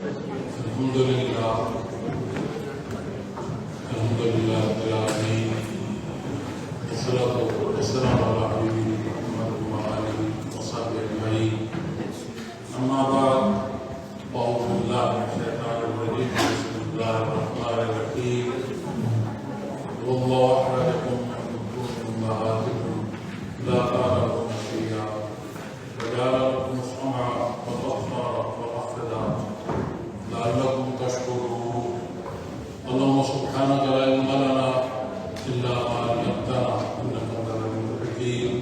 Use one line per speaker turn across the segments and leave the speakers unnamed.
الحمد لله رب العالمين والصلاة والسلام على حبيبه محمد وآله وصحبه أجمعين. أما بعد فأعوذ بالله من الشيطان الرجيم. بسم الله الرحمن الرحيم. والله أخرجكم من بطون أمهاتكم لا تعلمون شيئا وجعل لكم السمع والأبصار والأفئدة لعلكم تشكرون. اللهم سبحانك لا علم لنا إلا ما علمتنا إنك أنت العليم الحكيم.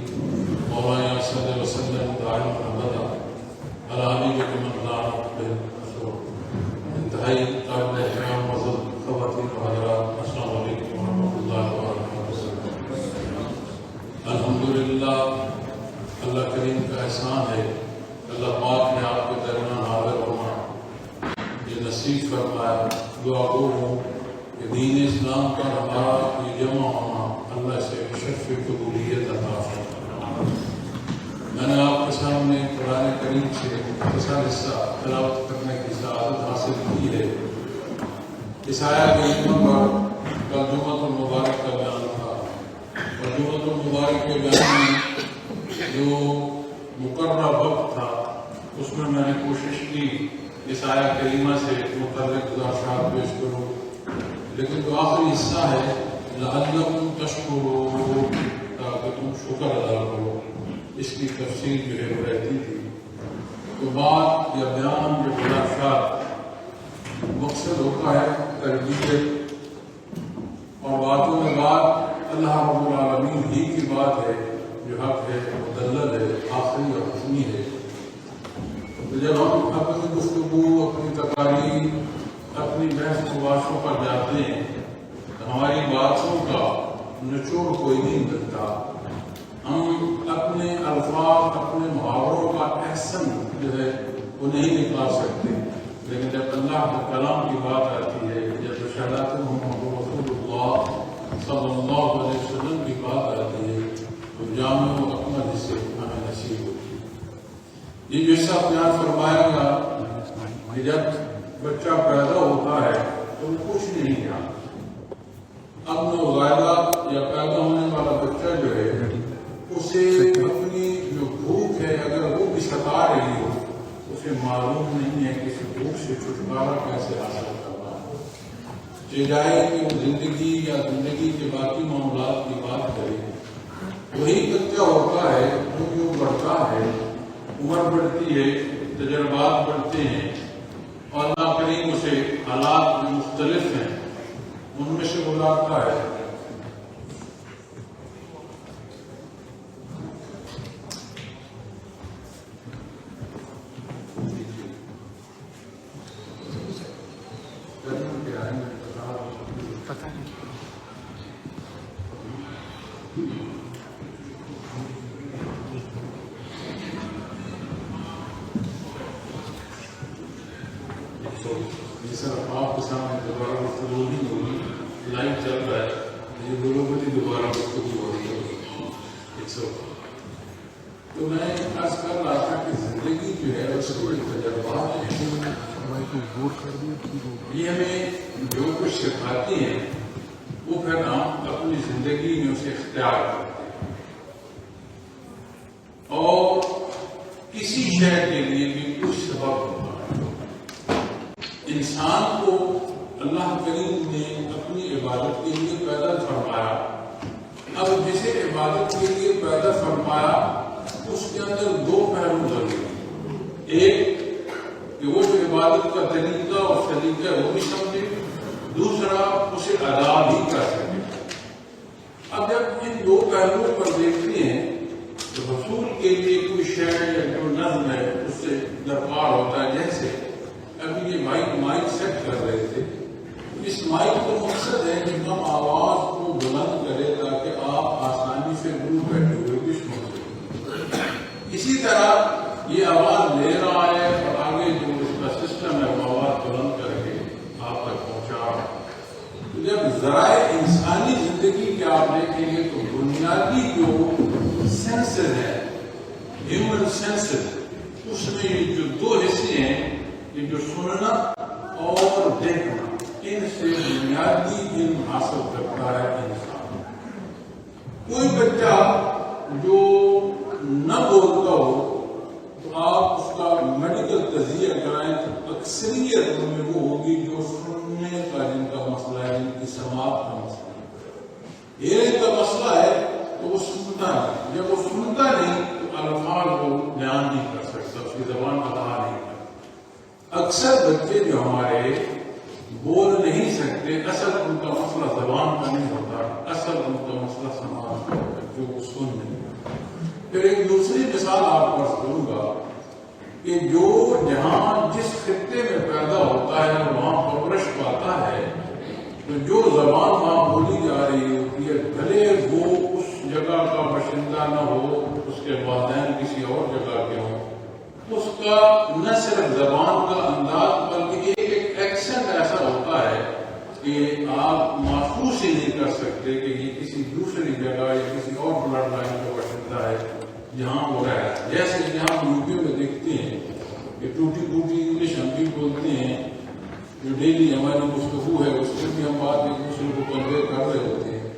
مولانا صل وسلم دائما أبدا على حبيبك من لا نقبل أثره. انتهائی قابل احترام معزز خواتین و حضرات، السلام علیکم ورحمۃ اللہ وبرکاتہ. الحمدللہ، اللہ کریم کا احسان ہے، اللہ پاک نے آپ کے درمیان حاضر ہونا یہ نصیب فرمایا. دعا گو ہوں کہ دین اسلام پر ہمارا یہ جمع ہونا اللہ سے شرف قبولیت عطا فرمائے. میں نے آپ کے سامنے قرآن کریم سے مختصر حصہ تلاوت کرنے کی سعادت حاصل کی ہے. اس آیت کریمہ پر کل جمعۃ المبارک کا بیان تھا، اور جمعۃ المبارک کے بیان میں جو مقررہ وقت تھا اس میں نے کوشش کی اس آیت کریمہ سے متعلق گزارشات پیش کروں، لیکن جو آخری حصہ ہے لعلکم تشکرون، تاکہ تم شکر ادا کرو، اس کی تفصیل جو ہے وہ رہتی تھی. تو بات یا بیان جو گزارشات مقصد ہوتا ہے تربیت، اور باتوں میں بات اللہ رب العالمین ہی کی بات ہے جو حق ہے، مدلل ہے، آخری اور حتمی ہے. تو جب ہم اپنی گفتگو، اپنی تقاریر، اپنی بحث مباحثوں پر جاتے ہیں تو ہماری باتوں کا نچوڑ کوئی نہیں ملتا. ہم اپنے الفاظ، اپنے محاوروں کا احسن جو ہے وہ نہیں نکال سکتے، لیکن جب اللہ کے کلام کی بات آتی ہے، جب رسالت محمد رسول اللہ صلی اللہ علیہ وسلم کی بات آتی ہے تو جامع و اکمل حصے ہمیں نصیب ہوتی ہے. یہ جو حصہ بیان فرمایا گا کہ جب بچہ پیدا ہوتا ہے تو وہ کچھ نہیں جانتا. اب نوزائیدہ یا پیدا ہونے والا بچہ جو ہے اسے اپنی جو بھوک ہے اگر وہ بھی ستا رہی ہو، اسے معلوم نہیں ہے کہ اس بھوک سے چھٹکارا کیسے حاصل کرنا ہے. چاہے کہ وہ زندگی یا زندگی کے باقی معاملات کی بات کرے، وہی بچہ ہوتا ہے جو بڑھتا ہے، عمر بڑھتی ہے، تجربات بڑھتے ہیں، اور اللہ کریم اسے حالات جو مختلف ہیں ان میں سے گزارتا ہے. سر آپ کے سامنے دوبارہ گفتگو نہیں ہوگی، لائیو چل رہا ہے، یہ دونوں بڑی دوبارہ گفتگو ہو رہی ہے. تو میں عرض کر رہا تھا کہ زندگی جو ہے اس کو تجربات ہیں، یہ ہمیں جو کچھ سکھاتی ہیں وہ پھر ہم اپنی زندگی میں اسے اختیار کرتے ہیں. اور کسی شے کے لیے بھی کچھ سبب ہوتا ہے. انسان کو اللہ کریم نے اپنی عبادت کے لیے پیدا فرمایا. اب جسے عبادت کے لیے پیدا فرمایا اس کے اندر دو پہلو ضروری ہیں. ایک کہ وہ جو عبادت کا طریقہ اور سلیقہ وہ بھی سمجھے، دوسرا اسے ادا بھی کر سکے. اب جب ان دو پہلوؤں پر دیکھتے ہیں تو رسول کے لیے کوئی شعر یا جو نظم ہے اس سے درکار ہوتا ہے. جیسے ابھی یہ مائک سیٹ کر رہے تھے، اس مائک کا مقصد ہے کہ ہم آواز کو بلند کرے تاکہ آپ آسانی سے دور بیٹھے ہوئے بھی سن سکیں. اسی طرح یہ آواز لے رہا ہے اور آگے جو اس کا سسٹم ہے وہ آواز بلند کر کے آپ تک پہنچا رہا ہے. تو جب ذرائع انسانی زندگی کے آپ دیکھیں گے تو بنیادی جو سینسز ہے، ہیومن سینسز، اس میں جو دو حصے ہیں کہ جو سننا اور دیکھنا ان سے بنیادی علم حاصل کرتا ہے انسان. کوئی بچہ جو نہ بولتا ہو تو آپ اس کا میڈیکل تجزیہ کرائیں تو اکثریت میں وہ ہوگی جو سننے کا جن کا مسئلہ ہے، جن کی سماعت کا مسئلہ ہے. یہ کا مسئلہ ہے تو وہ سنتا نہیں. جب وہ سنتا نہیں تو الفاظ کو بیان نہیں کر سکتا، اس کی زبان کا ادا نہیں کرتا. اکثر بچے جو ہمارے بول نہیں سکتے، اصل ان کا مسئلہ زبان کا نہیں ہوتا، اصل ان کا مسئلہ سماعت کا ہوتا ہے، جو وہ سن نہیں. پھر ایک دوسری مثال آپ کو کروں گا کہ جو جہاں جس خطے میں پیدا ہوتا ہے اور وہاں پرورش پاتا ہے تو جو زبان وہاں بولی جا رہی ہوتی ہے، بھلے وہ اس جگہ کا باشندہ نہ ہو، اس کے والدین کسی اور جگہ کے ہوں، اس کا نہ صرف زبان کا انداز بلکہ ایک ایکسنٹ ایسا ہوتا ہے کہ آپ محسوس ہی نہیں کر سکتے کہ یہ کسی دوسری جگہ یا کسی اور بلڈ لائن کا باشندہ ہے جہاں ہو رہا ہے. جیسے کہ ہم یو پی میں دیکھتے ہیں کہ ٹوٹی پھوٹی انگلش ہم بھی بولتے ہیں، جو ڈیلی ہماری گفتگو ہے اس میں بھی ہم بات ایک دوسرے کو کنوے کر رہے ہوتے ہیں.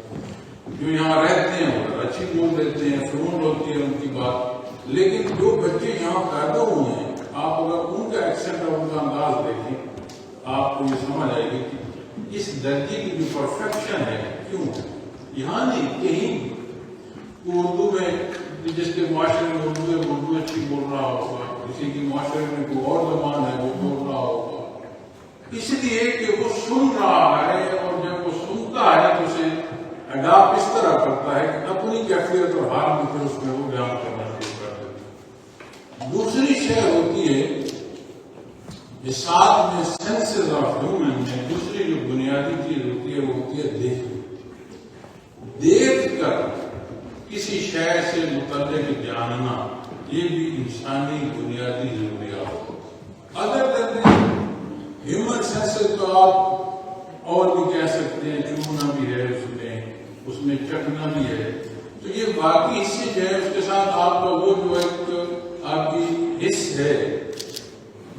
جو یہاں رہتے ہیں وہ اچھی بول دیتے ہیں، فلوئنٹ ہوتی ہے ان کی بات. لیکن جو بچے یہاں پیدا ہوئے ہیں، آپ اگر ان کا ایکسنٹ اور ان کا انداز دیکھیں آپ کو یہ سمجھ آئے گی کہ اس درجے کی جو پرفیکشن ہے کیوں ہے. یہاں نہیں کہیں اردو میں جس کے معاشرے میں اردو ہے اردو اچھی بول رہا ہوگا، کسی کی معاشرے میں کوئی اور زبان ہے وہ بول رہا ہوگا، اس لیے کہ وہ سن رہا ہے اور جب وہ سنتا ہے تو اسے اڈاپٹ اس طرح کرتا ہے کہ اپنی کیفیت اور حال میں پھر اس میں وہ بیان کرنا شروع کر دیتا ہے. دوسری شے ہوتی ہے جو ساتھ میں سینسز آف ہیومن میں دوسری جو بنیادی چیز ہوتی ہے وہ ہوتی ہے دیکھ کر کسی شے سے متعلق جاننا. یہ بھی انسانی بنیادی ضروریات. اگر ہیومن سینسز تو آپ اور بھی کہہ سکتے ہیں، چھونا بھی ہے اس میں چکھنا بھی ہے، تو یہ باقی حصے جو ہے اس کے ساتھ آپ کا وہ جو ایک آپ کی حص ہے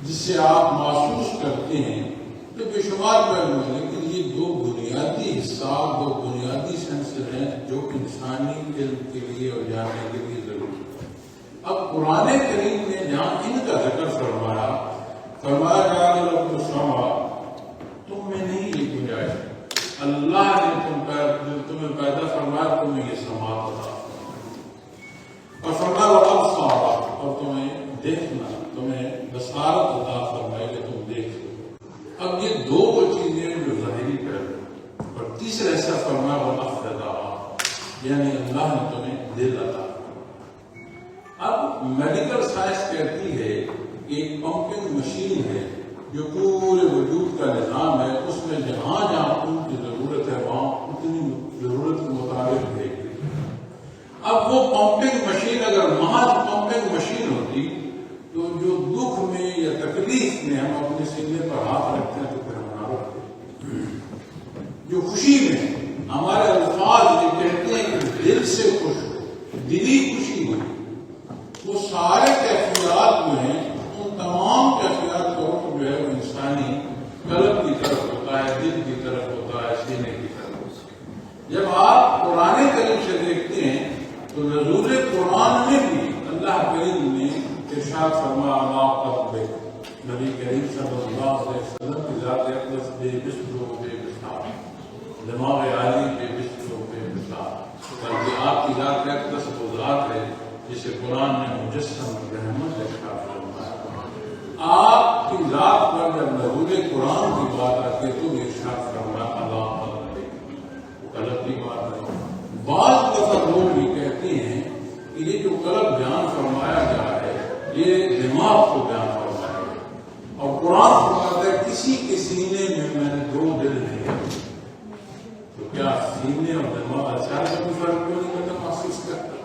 جس سے آپ محسوس کرتے ہیں تو بے شمار پہلو ہے. لیکن یہ دو بنیادی حصات، دو بنیادی سینسز ہیں جو انسانی علم کے لیے اور جاننے کے لیے ضروری ہے. اب قرآن کریم نے جہاں ان کا ذکر فرمایا جعل لکم السمع، تم میں نہیں یہ گنجائش. اللہ نے تمہیں پیدا فرمایا تمہیں یہ سماعت عطا اور فرمایا والابصار، اور تمہیں دیکھنا، تمہیں بصارت عطا فرمائی کہ تم دیکھ سکو. اب یہ دو وہ چیزیں جو ظاہری پہلو، اور تیسرا حصہ فرمایا والافئدہ، یعنی اللہ نے تمہیں دل عطا. اب میڈیکل سائنس کہتی ہے کہ ایک پمپنگ مشین ہے جو پورے وجود کا نظام ہے، اس میں جہاں جہاں خون کی ضرورت ہے وہاں اتنی ضرورت کے مطابق دے گی. اب وہ پمپنگ مشین اگر محض پمپنگ مشین ہوتی تو جو دکھ میں یا تکلیف میں ہم اپنے سینے پر ہاتھ رکھتے ہیں تو پھر ہم نہ رکھتے، جو خوشی میں ہمارے الفاظ یہ کہتے ہیں کہ دل سے خوش ہو، دلی خوشی ہو، وہ سارے کیفیات جو ہیں ان تمام کیفیات کا رخ جو ہے وہ انسانی قلب کی طرف ہوتا ہے، دل کی طرف ہوتا ہے، سینے کی طرف. جب آپ قرآن کریم سے دیکھتے ہیں تو نزول قرآن میں بھی اللہ کریم نے ارشاد فرمایا آپ کا نبی کریم صلی اللہ علیہ وسلم کی ذات اقدس بے مثل و بے مثال، دماغ عالی بے مثل و بے مثال، بلکہ آپ کی ذات اقدس وہ ذات ہے جسے قرآن نے مجسم رحمت ارشاد فرمایا. آپ کی ذات پر جب نزول قرآن کی بات آتی ہے تو ارشاد فرمایا اللہ قلب کی بات ہے. بعض دفعہ لوگ بھی کہتے ہیں کہ یہ جو قلب بیان فرمایا جا ہے یہ دماغ کو بیان فرمایا ہے، اور قرآن فرماتا ہے کسی کے سینے میں نے دو دل نہیں ہے. تو کیا سینے اور دماغ اچھا سے کوئی فرق کیوں نہیں کرتا محسوس کرتا؟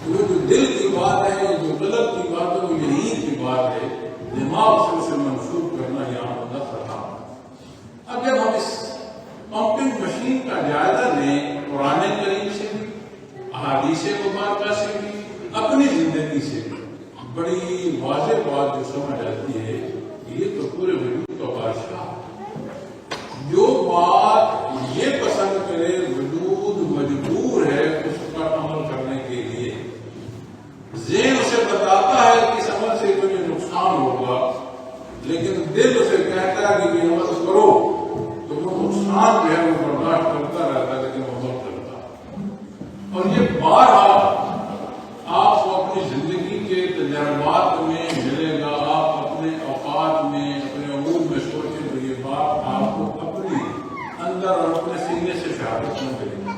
وہ جو دل کی بات ہے، جو قلب کی بات ہے، وہ یہی کی بات ہے، دماغ سے اسے منسوخ کرنا یہاں بندہ خطا. اب جب ہم اس پمپنگ مشین کا جائزہ لیں قرآن کریم سے بھی، احادیث مبارکہ سے بھی، اپنی زندگی سے بھی، بڑی واضح بات جو سمجھ آتی ہے یہ تو پورے وجود کا بادشاہ ہے۔ جو بات یہ پسند کرے وجود مجبور ہے اس پر عمل کرنے کے لیے۔ ذہن اسے بتاتا ہے کہ اس عمل سے کوئی نقصان ہوگا، لیکن دل اسے کہتا ہے کہ یہ عمل کرو، تو وہ نقصان جو ہے وہ برداشت کرتا رہتا ہے لیکن وہ عمل کرتا۔ اور یہ بارہا آپ کو اپنی زندگی کے تجربات میں ملے گا، آپ اپنے اوقات میں اپنے امور میں سوچیں تو یہ بات آپ کو اپنی اندر اور اپنے سینے سے شہادت میں ملے گی۔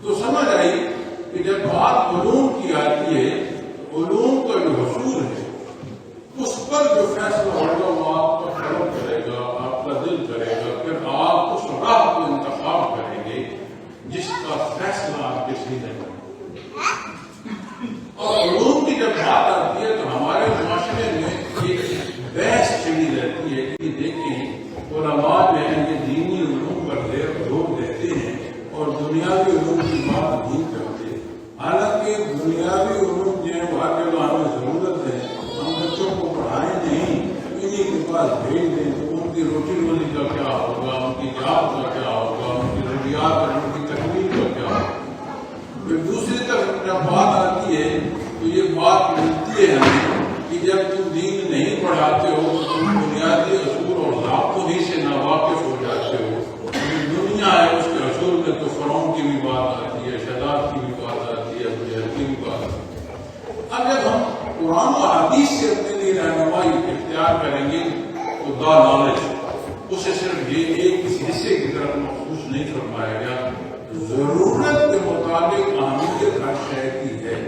تو سمجھ آئی کہ جب بات علوم کی آتی ہے، علوم کا جو حصول ہے اس پر جو فیصلہ ہوگا وہ آپ کا قلم کرے گا، آپ کا دل کرے گا، پھر آپ اس راہ کو انتخاب کریں گے جس کا فیصلہ آپ کے سینے میں۔ اور علوم کی جب بات آتی ہے تو ہمارے معاشرے میں ایک بحث چلی رہتی ہے کہ دیکھیں علماء جو ہیں یہ دینی علوم پر زور دیتے ہیں اور دنیاوی علوم کی بات نہیں کرتے۔ حالانکہ دنیاوی علوم جو ہیں وہ ہر جگہ ہمیں ضرورت ہے، ہم بچوں کو پڑھائیں نہیں، انہیں کے پاس بھیج دیں تو ان کی روٹی روزی کا کیا ہوگا، ان کی جاب کا کیا ہوگا، ان کی ضروریات اور ان کی تکمیل کا کیا ہوگا۔ پھر دوسری طرف جب بات آتی ہے تو یہ بات ملتی ہے ہمیں کہ جب تم دین نہیں پڑھاتے ہو تو تم بنیادی اصول اور ضابطوں ہی سے ناواقف ہو جاتے ہو۔ دنیا ہے اس کے اصول میں تو فرعون کی بھی بات آتی ہے، شداد کی بھی بات آتی ہے، ابو جہل کی بھی بات آتی ہے۔ اب جب ہم قرآن و حدیث سے اپنے لیے رہنمائی اختیار کریں گے تو دا نالج اسے صرف یہ ایک کسی حصے کی طرف مخصوص نہیں فرمایا گیا، ضرورت کے مطابق اہمیت ہر شے کی ہے۔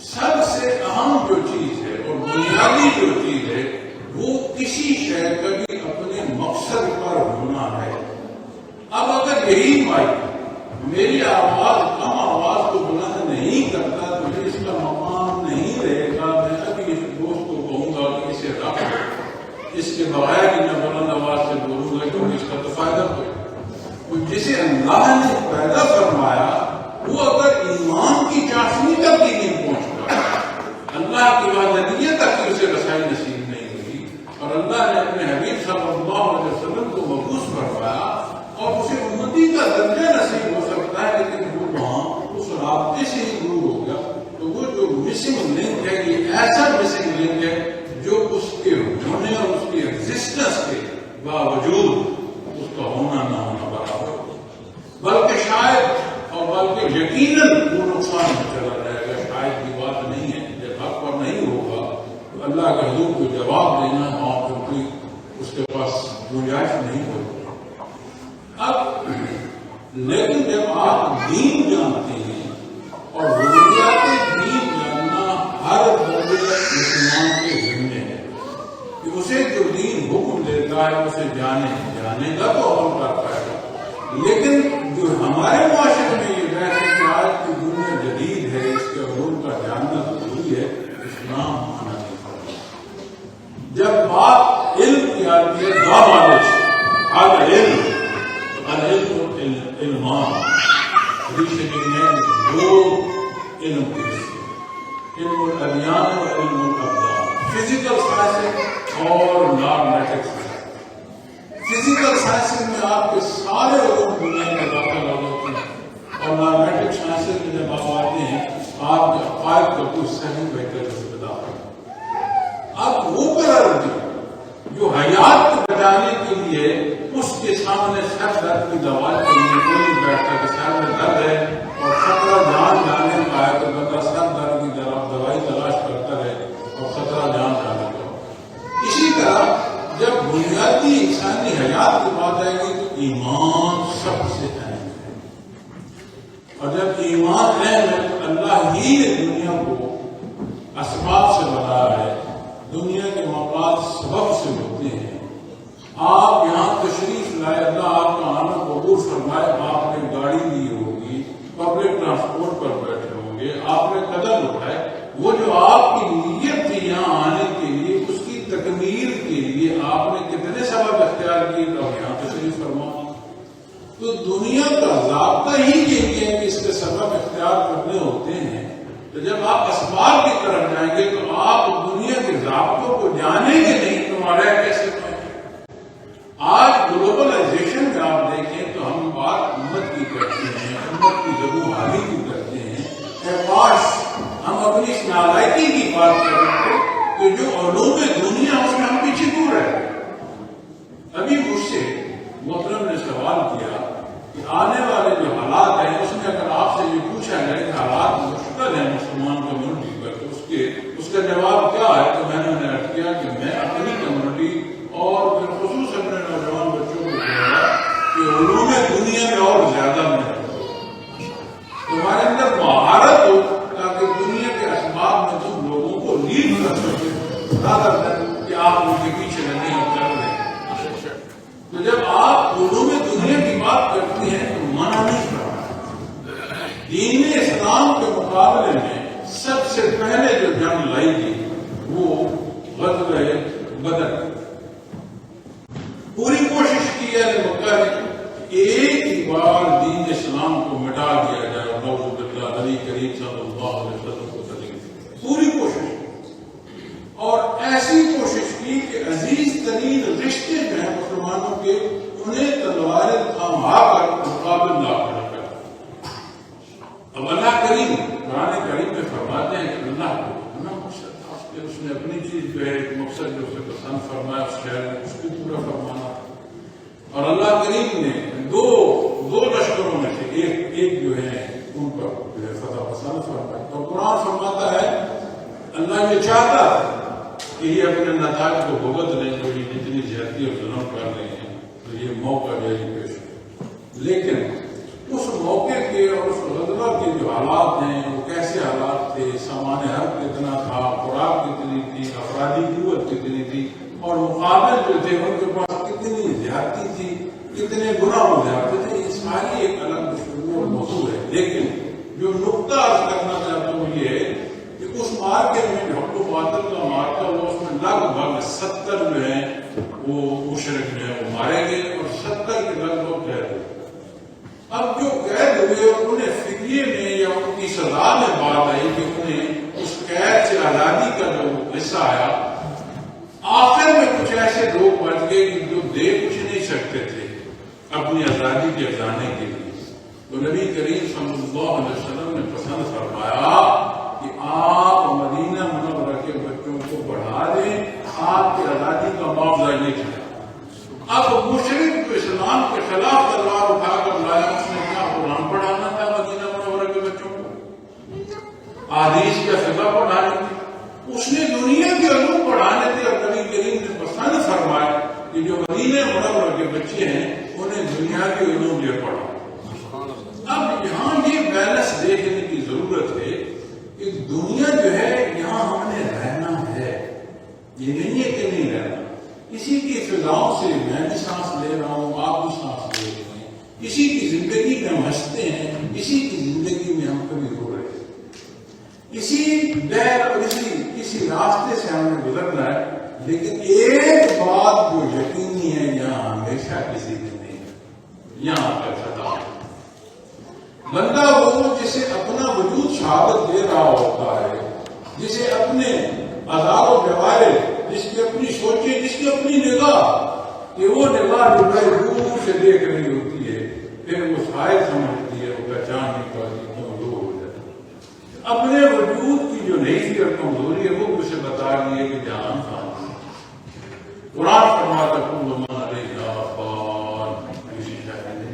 سب سے اہم جو چیز ہے اور بنیادی جو چیز ہے وہ کسی شے کا بھی اپنے مقصد پر ہونا ہے۔ اب اگر یہی بات میری آواز کم آواز کو بلند نہیں کرتا تو پھر اس کا مقام نہیں رہے گا۔ میں ابھی اس دوست کو کہوں گا کہ اسے رکھ اس کے بغیر کہ میں بلند آواز سے بولوں گا کیونکہ اس کا تو فائدہ ہوگا۔ جسے اللہ نے پیدا فرمایا وہ اگر ایمان کی چاشنی تک ہی نہیں پہنچتا، اللہ کی وحدانیت تک ہی اسے رسائی نصیب نہیں ہوئی، اور اللہ نے اپنے حبیب صلی اللہ علیہ وسلم کو مبعوث فرمایا اور اسے امتی کا درجہ نصیب ہو سکتا ہے، لیکن وہ وہاں اس رابطے سے ہی دور ہو گیا۔ تو وہ جو مسنگ لنک ہے یہ ایسا مسنگ لنک ہے جو اس کے ہونے اور اس کی ایگزسٹنس کے باوجود اس کا ہونا نہ ہونا برابر، بلکہ شاید اور بلکہ یقیناً وہ نقصان میں چلا جائے گا۔ شاید کی بات نہیں ہے، جب حق پر نہیں ہوگا تو اللہ کے حضور کو جواب دینا اور پھر کوئی اس کے پاس گنجائش نہیں ہوگی۔ اب لیکن جب آپ دین جانتے ہیں اور ضروریات دین جاننا ہر بندے مسلمان کے ذمے ہے کہ اسے جو دین حکم دیتا ہے اسے جانے گا تو عمل کر پائے گا۔ لیکن جو ہمارے معاشرے میں یہ بحث ہے کہ آج کی دنیا جدید ہے، اس کے علوم کا جاننا ضروری ہے، اسلام مانا نہیں کرتا۔ جب بات علم کی آتی ہے علمان دو علم کے حصے، علم الادیان اور علم الابدان، فزیکل سائنس اور میتھمیٹکس۔ فزیکل سائنس میں آپ کے سارے علوم دنیا میں داخل ہو جاتے ہیں، اور میتھمیٹکس سائنس میں جب آپ آتے ہیں آپ کے عقائد کا کچھ صحیح بہتر داخل۔ اب وہ قرار جو حیات کو بچانے کے لیے اس کے سامنے سر درد کی دوا کے لیے کوئی نہیں بیٹھتا کہ سر میں درد ہے اور خطرہ جان جانے کا ہے تو بندہ سر درد کی دوائی تلاش کرتا رہے اور خطرہ جان جانے کا۔ اسی طرح جب بنیادی انسانی حیات کی بات آئے گی تو ایمان سب سے اہم ہے، اور جب ایمان اہم ہے تو اللہ ہی نے دنیا کو اسباب سے بنایا ہے، دنیا کے معاملات سبب سے ہوتے ہیں۔ آپ یہاں تشریف لائے، اللہ آپ کا آنا قبول فرمائے، آپ نے گاڑی لی ہوگی، پبلک ٹرانسپورٹ پر بیٹھے ہوں گے، آپ نے قدم اٹھائے، وہ جو آپ کی نیت تھی یہاں آنے کے لیے اس کی تکمیل کے لیے آپ نے کتنے سبب اختیار کیے تو یہاں تشریف فرما۔ تو دنیا کا ضابطہ ہی یہ ہے کہ اس کے سبب اختیار کرنے ہوتے ہیں۔ تو جب آپ اسباب کی طرف جائیں گے تو آپ دنیا کے ضابطوں کو جانیں گے نہیں، تو پڑھے کیسے پڑھے. آج گلوبلائزیشن میں آپ دیکھیں تو ہم بات امت کی کرتے ہیں, امت کی جگو حالی کی کرتے ہیں. کاش ہم اپنی اس نالائکی کی بات کرتے کہ جو علوم دنیا اس میں ہم پیچھے کیوں رہے. ابھی مجھ سے محترم نے سوال کیا کہ آنے والے جو حالات ہیں اس میں اگر آپ سے یہ پوچھا جائے کہ حالات مشکل ہیں مسلمان کمیونٹی پر تو اس کا جواب کیا ہے, تو میں نے انہیں عرض کیا کہ میں اپنی کمیونٹی اور بالخصوص اپنے نوجوان بچوں کو کہوں گا کہ علوم دنیا میں اور زیادہ محنت کرو, تمہارے اندر مہارت ہو تاکہ دنیا کے اسباب میں تم لوگوں کو لیڈ کر سکے, زیادہ تر کہ آپ ان کے پیچھے لگے اور کر رہے ہیں. تو جب آپ علوم دنیا کی بات کرتے ہیں تو منع نہیں کرنا. دین اسلام کے مقابلے میں سب سے پہلے جو جنگ لائی گئی وہ غزوہ بدر. پوری کوشش کی ہے مکہ نے ایک ہی بار دین اسلام کو مٹا دیا جائے, نعوذ باللہ, نبی کریم صلی اللہ علیہ وسلم کو تکلیف, پوری کوشش. اور ایسی کوشش کی کہ عزیز ترین رشتے جو ہیں مسلمانوں کے انہیں تلواریں تھما کر مقابل نہ کر. اب اللہ کریم قرآن کریم میں فرماتے ہیں کہ اللہ کو اپنا مقصد تھا, اس نے اپنی چیز جو ہے ایک مقصد جو اسے پسند فرمایا اس شہر میں اس کو پورا فرمانا. اور اللہ کریم نے دو لشکروں میں سے ایک جو ہے ان پر جو ہے فتح پسند فرمایا. اور قرآن فرماتا ہے اللہ یہ چاہتا ہے کہ یہ اپنے نتائج کو بھگت لیں جو یہ جتنی زیادتی اور ظلم کر رہے ہیں, تو یہ موقع جو ہے پیش ہے. لیکن اس موقع کے اور اس غزوہ کے جو حالات ہیں وہ کیسے حالات تھے, سامان حرب کتنا تھا, خوراک کتنی تھی, افرادی قوت کتنی تھی, اور مقابل جو تھے ان کے پاس کتنی زیادتی تھی, کتنے گناہ ہو جاتے تھے. یہ ساری ایک الگ گفتگو اور موضوع ہے. لیکن جو نقطہ عرض کرنا چاہتا ہوں یہ ہے کہ اس مارکے میں جو حق و باطل کا مارکا ہوا اس میں لگ بھگ 70 جو ہیں وہ مشرک جو ہیں وہ مارے گئے اور 70 کے لگ بھگ قید ہوئے. اب جو قید ہوئے انہیں فدیے میں یا ان کی سزا میں بات آئی کہ انہیں اس قید سے آزادی کا جو حصہ آیا, آخر میں کچھ ایسے لوگ بچ گئے کہ جو دے کچھ نہیں سکتے تھے اپنی آزادی کے جانے کے لیے. تو نبی کریم صلی اللہ علیہ وسلم نے پسند فرمایا کہ آپ مدینہ منورہ کے بچوں کو بڑھا دیں, آپ کی آزادی کا معاوضہ یہ ہے. اب مشرک جو اسلام کے خلاف تلوار اٹھا کر لایا اس نے کیا قرآن پڑھانا تھا مدینہ منورہ کے بچوں کو, احادیث کا فقہ پڑھانے تھے, اس نے دنیا کے علوم پڑھانے تھے. اور نبی کریم نے پسند فرمایا کہ جو مدینہ منورہ کے بچے ہیں انہیں دنیا کے علوم یہ پڑھا. اب یہاں یہ بیلنس دیکھنے کی ضرورت ہے کہ دنیا جو ہے یہاں ہم نے رہنا ہے, یہ نہیں ہے کہ نہیں رہنا. کسی کی فضاؤں سے میں بھی سانس لے رہا ہوں, آپ بھی سانس لے رہے ہیں, کسی کی زندگی میں ہم ہنستے ہیں, کسی کی زندگی میں ہم کبھی رو رہے ہیں, کسی دیر اور کسی راستے سے ہم نے گزرنا ہے. لیکن ایک بات جو یقینی ہے یہاں ہمیشہ کسی دن نہیں ہے, یہاں پر خطا ہے. بندہ وہ جسے اپنا وجود شہادت دے رہا ہوتا ہے, جسے اپنے آزار و جواہر, جس کی اپنی سوچیں, جس کی اپنی نگاہ, کہ وہ نگاہ جو ہے دور سے دیکھ رہی ہوتی ہے, پھر وہ شاید سمجھتی ہے, وہ پہچان نہیں پاتی, کمزور ہو جاتی ہے. اپنے وجود کی جو نہیں اور کمزوری ہے وہ اسے بتا رہی ہے کہ جہان خان قرآن فرماتا کل من علیہا فان, کسی شاید نہیں.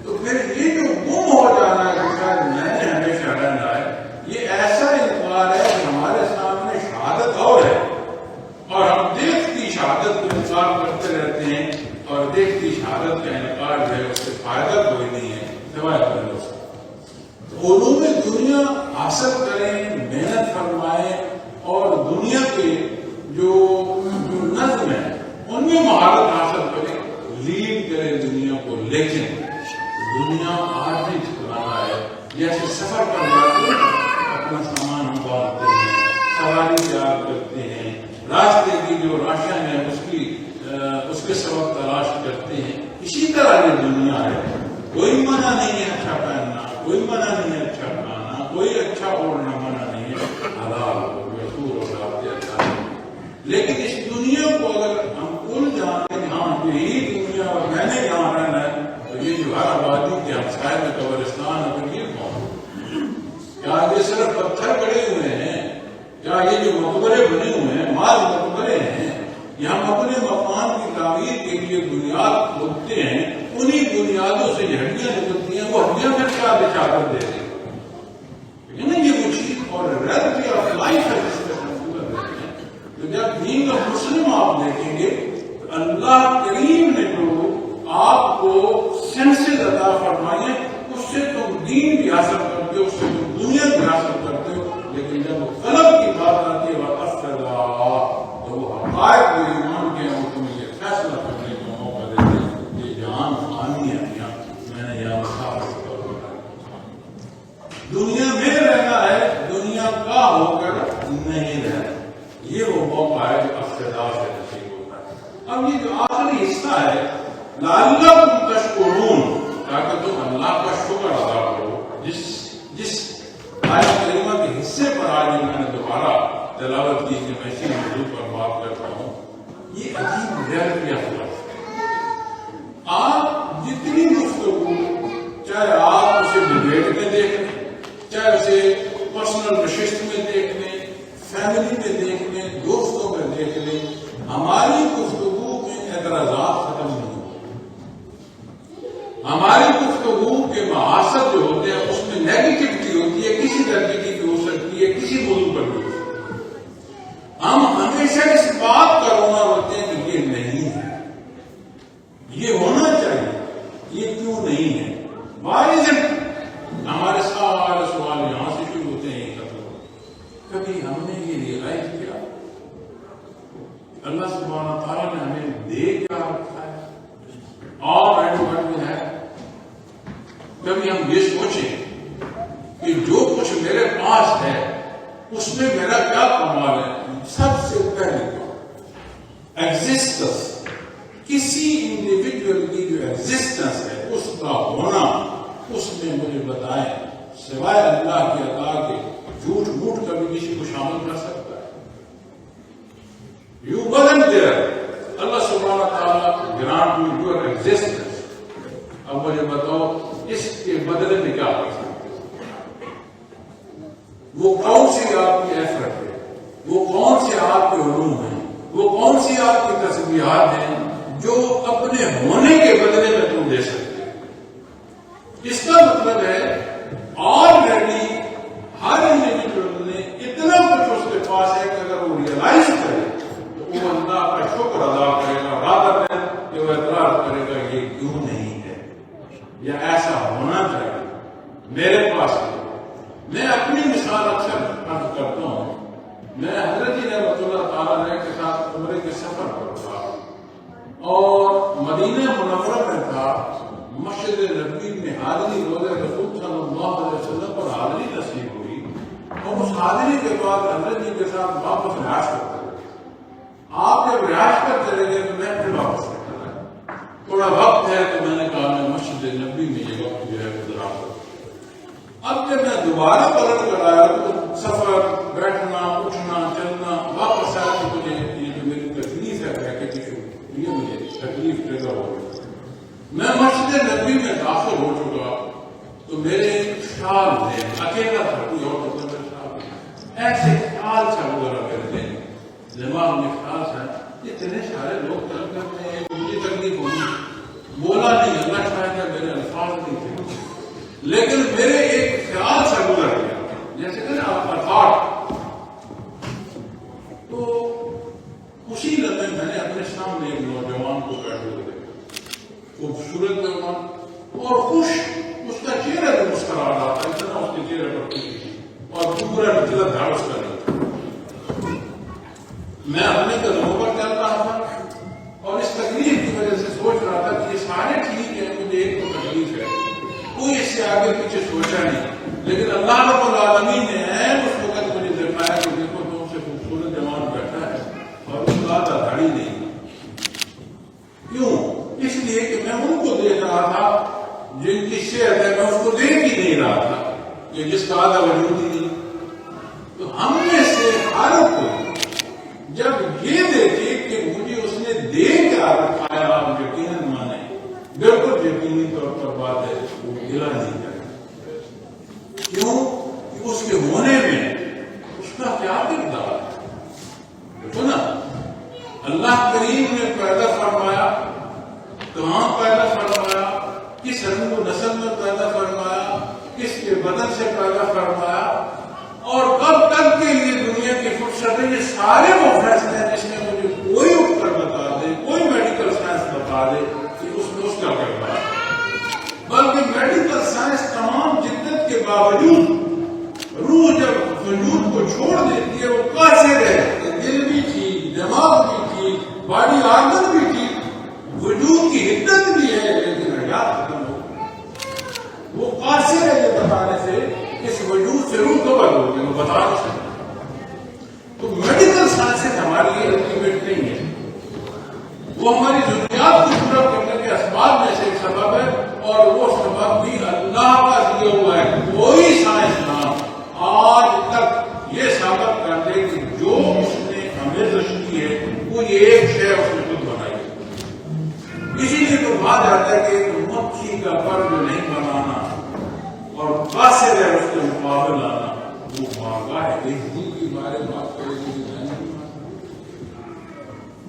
تو پھر یہ جو گم ہو جانا ہے کہ شاید میں نے ہمیشہ رہنا ہے, یہ ایسا انکار ہے کہ ہمارے سامنے شہادت اور ہے, اور ہم دیکھتی شہادت کو انکار کرتے رہتے ہیں, اور دیکھتی شہادت کا انکار جو ہے اس سے فائدہ کوئی نہیں ہے سوائے اپنے دوست. علوم دنیا حاصل کریں, محنت فرمائیں, اور دنیا کے جو نظم ہے ان میں مہارت حاصل کریں, لیڈ کریں دنیا کو. لیکن دنیا آج بھی ٹھکانا ہے. جیسے سفر پر جاتے ہیں اپنا سامان ہم باندھتے ہیں, سواری تیار کرتے ہیں, راستے کی جو راشن ہے اس کے سبب تلاش کرتے ہیں, اسی طرح یہ دنیا ہے. کوئی منع نہیں ہے اچھا پہننا, کوئی منع نہیں ہے اچھا کھانا, کوئی اچھا اوڑھنا منع نہیں ہے, حلال ہو, رسول ہو, اچھا. لیکن اس دنیا کو یہ صرف پتھر گڑے ہوئے ہیں، کیا یہ جو مقبرے بنے ہوئے ہیں مال مقبرے ہیں؟ ہم اپنے مکان کی تعمیر کے لیے بنیاد کھودتے ہیں، انہی بنیادوں سے ہڈیاں نکلتی ہیں، وہ ہڈیاں پھر کیا بچا کر دیتے ہیں؟ یہ وہ چیز اور ریئلٹی آف لائف ہے جس پہ ہم کر رہے ہیں. تو جب دین کا مسلم آپ دیکھیں گے تو اللہ کریم نے جو آپ کو سینسز عطا فرمائی ہیں، اس سے تم دین بھی حاصل کرتے ہو، اس سے تم دنیا بھی حاصل کرتے ہو. لیکن جب قلب کی بات آتی ہے تو وہ حقائق کو ایمان کے ہیں، وہ تمہیں یہ فیصلہ کرنے کا موقع دیتے ہیں یہ جہان فانی ہے. میں نے یہاں دنیا میں رہنا ہے، دنیا کا ہو کر نہیں رہنا. یہ وہ موقع ہے جو افتدا سے نصیب ہوتا ہے. اب یہ جو آخری حصہ ہے لعلکم تشکرون، تاکہ تم اللہ کا شکر ادا کرو. جس آیت کریمہ کے حصے پر آج میں نے دوبارہ تلاوت کی کہ میں اسی موضوع پر بات کرتا ہوں، یہ عجیب ریئلٹی آف لائف ہے. آپ جتنی گفتگو، چاہے آپ اسے ڈبیٹ میں دیکھ لیں، چاہے اسے پرسنل نشست میں دیکھ لیں، فیملی میں دیکھ لیں، دوستوں میں دیکھ لیں، ہماری گفتگو میں اعتراضات ختم نہیں ہوتے. ہماری گفتگو کے مقاصد جو ہوتے ہیں اس میں نیگیٹیوٹی ہوتی ہے، کسی درجے کی بھی ہو سکتی ہے، کسی موضوع پر بھی ہو سکتی ہے. ہم ہمیشہ اس بات کا رونا ہوتے ہیں کہ یہ نہیں ہے، یہ ہونا چاہیے، یہ کیوں نہیں ہے. ہمارے سارے سوال یہاں سے شروع ہوتے ہیں. کبھی ہم نے یہ ریئلائز کیا اللہ سبحانہ تعالیٰ نے ہمیں دے کیا رکھا ہے اور ہے. کبھی ہم یہ سوچیں کہ جو کچھ میرے پاس ہے اس میں میرا کیا کمال ہے. سب سے پہلے ایگزسٹنس، کسی انڈیویجول کی جو ایگزسٹنس ہے اس کا ہونا، اس میں مجھے بتائیں سوائے اللہ کی عطا کے جھوٹ موٹ کبھی کسی کو شامل کر سکتا ہے؟ You wasn't there. اللہ سبحانہ تعالیٰ grant you your existence. اب مجھے بتاؤ اس کے بدلے میں کیا کر سکتے؟ وہ کون سی آپ کی ایفرٹ ہے، وہ کون سے آپ کے علوم ہیں، وہ کون سی آپ کی تسبیحات ہیں جو اپنے ہونے کے بدلے میں تم دے سکتے؟ اس کا مطلب ہے آلریڈی ہر انڈیویجول نے اتنا کچھ اس کے پاس ہے کہ اگر وہ ریئلائز کرے تو وہ اللہ کا شکر ادا کرے گا، رادر ہے کہ وہ اعتراض کرے گا یہ کیوں نہیں ہے یا ایسا ہونا چاہیے میرے پاس. میں اپنی مثال اکثر عرض کرتا ہوں. میں حضرت جی رحمۃ اللہ تعالیٰ کے ساتھ عمرے کے سفر پر تھا اور مدینہ منورہ میں تھا. مسجد نبوی میں حاضری روزہ رسول صلی اللہ علیہ وسلم پر حاضری نصیب ہوئی اور اس حاضری کے بعد حضرت جی کے ساتھ واپس رہائش کرتے رہے. آپ جب رہائش پر چلے گئے تو میں پھر واپس رہتا رہا. تھوڑا وقت ہے تو میں نے کہا میں مسجد نبوی میں یہ وقت جو ہے گزارا کروں. اب جب میں دوبارہ پلٹ کر آیا تو سفر، بیٹھنا، اٹھنا، چلنا، واپس آیا تو مجھے یہ جو میری تکلیف ہے بیٹھے کی یہ مجھے تکلیف ٹریگر ہو گئی. میں مسجد نبوی میں داخل ہو چکا تو میرے خیال تھے، اکیلا تھا، کوئی اور میرے خیال ایسے خیال تھا وغیرہ کرتے ہیں دماغ میں خیال تھا اتنے سارے لوگ طلب کرتے ہیں مجھے تکلیف ہوگی. بولا نہیں، اللہ شاید میرے الفاظ نہیں تھے لیکن میرے ایک خیال سے گزر گیا جیسے کہ افاق. تو اسی لمحے میں نے اپنے سامنے ایک نوجوان کو بیٹھے ہوئے دیکھا، خوبصورت نوجوان اور خوش، اس کا چہرہ بھی مسکرا رہا تھا، اتنا اس کے چہرے پر خوشی تھی اور پورا نتیجہ دھاڑ اس کا نہیں تھا. میں اپنے قدموں پر چل رہا تھا اور اس تکلیف کی وجہ سے سوچ رہا تھا کہ یہ سارے ٹھیک ہے، مجھے ایک تو تکلیف ہے، کوئی اس سے آگے پیچھے سوچا نہیں. لیکن اللہ رب العالمین نے اس وقت مجھے دکھایا کہ دیکھو تم سے خوبصورت جوان بیٹھا ہے اور اس کا دھاڑی نہیں. کیوں؟ اس لیے کہ میں ان کو دیکھ رہا تھا جن کی صحت ہے، میں اس کو دیکھ ہی نہیں رہا تھا کہ جس کا آدھا وجود ہی نہیں. تو ہم میں سے ہر کوئی جب یہ دیکھے کہ مجھے اس نے دے کیا رکھا ہے آپ یقیناً مانے، بالکل یقینی طور پر بات ہے وہ گلا نہیں کرے. کیوں؟ کہ اس کے ہونے سے پیدا فرمایا اور کب تک کے لیے دنیا کی فرصت ہے. یہ سارے وہ فیصلے ہیں جس میں مجھے کوئی اپکر بتا دے, کوئی میڈیکل سائنس بتا دے کہ اس میں اس کا کرنا ہے. بلکہ میڈیکل سائنس تمام جدت کے باوجود روح جب وجود کو چھوڑ دیتی ہے وہ کیسے رہے, دل بھی ٹھیک, دماغ بھی ٹھیک, باڈی آرگن بھی ٹھیک, وجود کی حدت بھی ہے, لیکن حیات ختم ہو. وہ قاصر ہے یہ بتانے سے اس وجود سے روح کبر ہو گئی, وہ بتا نہیں سکتے. تو میڈیکل سائنس ہمارے لیے الٹیمیٹ نہیں ہے, وہ ہماری ضروریات کو پورا کرنے کے اسباب میں سے ایک سبب ہے, اور وہ سبب بھی اللہ کا دیا ہوا ہے. کوئی سائنسدان آج تک یہ ثابت کر دے کہ جو اس نے ہمیں رچی ہے وہ یہ ایک شے اس نے خود بنائی ہے. اسی لیے تو بات آتا ہے کہ مکھی کا پر جو نہیں بنانا اور قاصر ہے اس کے مقابل آنا, وہ مانگا ہے. ایک دن کی بارے بات کرے گی,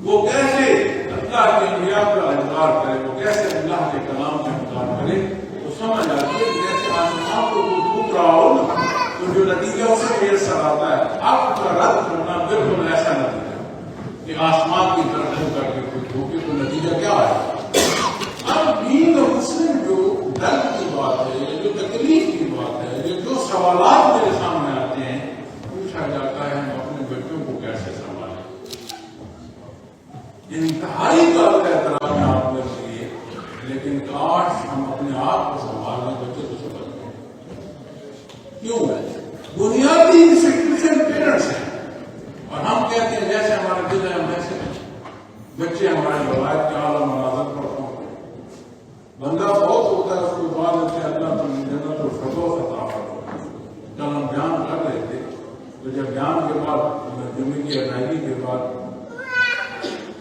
وہ کیسے اللہ کے انبیاء کا انکار کرے, وہ کیسے اللہ کے کلام کا انکار کرے. تو سمجھ آتی ہے کہ جیسے آسمان کو ڈوب رہا ہو نا, تو جو نتیجہ اسے میسر آتا ہے, آپ کا رد ہونا بالکل ایسا نتیجہ کہ آسمان کی طرف منہ کر کے کوئی دھوکے, تو نتیجہ کیا ہے. اب دین اور مسلم جو درد کی بات ہے, جو تکلیف کی بات ہے, جو سوالات میرے سامنے آتے ہیں, پوچھا جاتا ہے ہم اپنے بچوں کو کیسے سنبھالیں. انتہائی قابل احترام ہے آپ کے لیے, لیکن کاش ہم اپنے آپ کو سنبھال لیں, بچے تو سمجھ لیں. کیوں ہے بنیادی انسٹیٹیوشن پیرنٹس ہیں, اور ہم کہتے ہیں جیسے ہمارے دل ہے ہم ویسے بچے ہمارے روایت کے اعلیٰ مناظر پر پہنچ. بندہ بہت ہوتا ہے, اس کے بعد سے اللہ پر جنت الفردوس عطا فرمائے. کل ہم بیان کر رہے تھے, تو جب بیان کے بعد جمعے کی ادائیگی کے بعد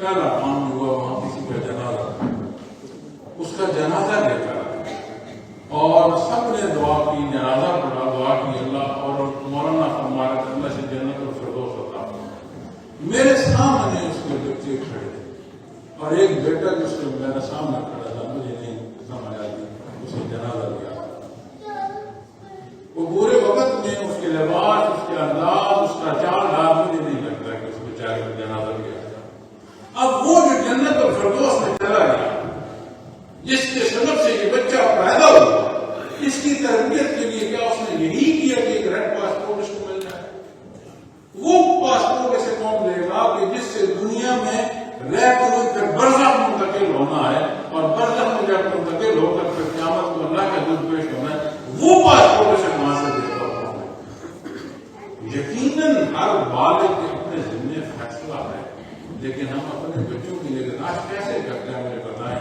پہلا کام ہوا وہاں کسی کا جنازہ, اس کا جنازہ لے کر اور سب نے دعا کی, جنازہ پڑھا, دعا کی اللہ, اور مولانا فرمایا اللہ سے جنت الفردوس عطا فرمائے. میرے سامنے اس کے بچے کھڑے تھے, اور ایک بیٹا جس کے میرے سامنے کھڑا تھا, مجھے نہیں سمجھ آتی, اس نے جنازہ لیا. وہ پورے وقت میں اس کے لباس, اس کے انداز, اس کا چال ڈال, مجھے نہیں لگتا کہ اس بیچارے کو جنازہ لیا. اب وہ جو جنت اور فردوس میں چلا گیا, جس کے سبب سے یہ بچہ پیدا ہوا, اس کی تربیت کے لیے کیا اس نے یہی کیا کہ ایک ریڈ پاسپورٹ اس کو مل جائے؟ وہ پاسپورٹ اسے کون دے گا کہ جس سے دنیا میں رہ کر پھر برزخ منتقل ہونا ہے, اور برزخ میں جب منتقل ہو کر پھر قیامت کو اللہ کا دودھ پیش ہونا ہے, وہ پاسپورٹ اسے کہاں سے دے گا؟ یقیناً ہر بالغ کے اپنے ذمے فیصلہ ہے, لیکن ہم اپنے بچوں کی نگہداشت کیسے کرتے ہیں مجھے بتائیں.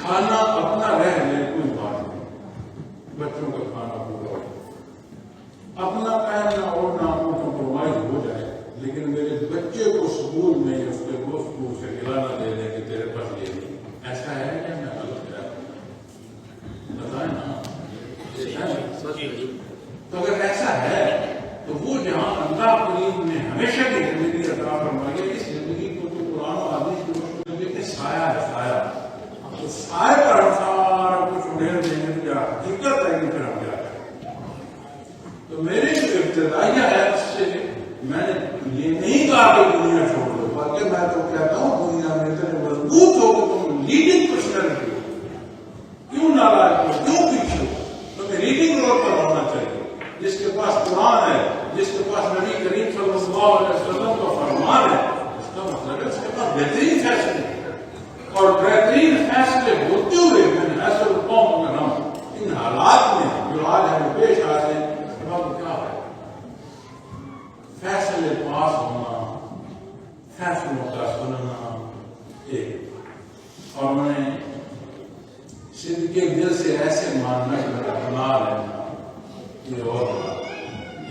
کھانا اپنا رہ لے کوئی بات نہیں, بچوں کا کھانا پورا ہو, اپنا پہننا اوڑھنا کمپرومائز ہو جائے, لیکن میرے بچے کو اسکول میں اس کے دوست کو سے کھلانا دے دیں کہ تیرے پاس یہ نہیں. ایسا ہے کیا میں غلط ہے؟ بتائیں نا. تو اگر ایسا ہے تو وہ جہاں اللہ کریم نے ہمیشہ کی زندگی عطا فرمائی ہے, اس زندگی کو تو قرآن و حدیث کی روشنی میں سایہ ہے, سایہ. تو سایہ پر ہم سارا کچھ اڑیل دیں گے, تو حقیقت ہے کہ پھر ہم کیا کریں. تو میرے جو ابتدائیہ ہے اس سے میں نے یہ نہیں کہا کہ دنیا چھوڑ دو, بلکہ میں تو کہتا ہوں دنیا میں اتنے مضبوط ہو کہ تم لیڈنگ پرسنالٹی ہو, کیوں نالائق ہو, کیوں پیچھے ہو, تمہیں لیڈنگ رول پر ہونا چاہیے. جس کے پاس قرآن ہے, جس کے پاس نبی کریم صلی اللہ علیہ وسلم کا فرمان ہے, اس کا مطلب ہے اس کے پاس بہترین فیصلے, اور بہترین فیصلے ہوتے ہوئے میں نے ایسے قوم میں ہم ان حالات میں جو آج ہمیں پیش آ رہے ہیں, سبب کیا ہے؟ فیصلے پاس ہونا, فیصلوں کا سننا ایک, اور میں صدق کے دل سے ایسے ماننا کہ میرا بنا لینا یہ, اور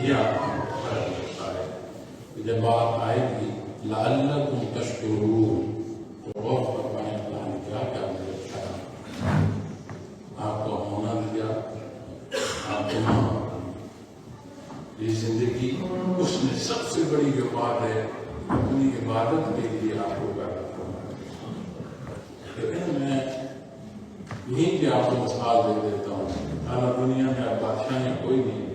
یہ آپ کو ہے کہ جب بات آئے گی لعلکم تشکرون, تو غور فرمائیں اللہ نے کیا کیا مجھے اچھا آپ کو ہونا دیا, آپ کو یہ زندگی اس میں سب سے بڑی جو بات ہے اپنی عبادت کے لیے آپ کو پیدا کرنا. لیکن میں یہیں کہ آپ کو مثال دے دیتا ہوں, حالانکہ دنیا میں اب بادشاہیں کوئی نہیں،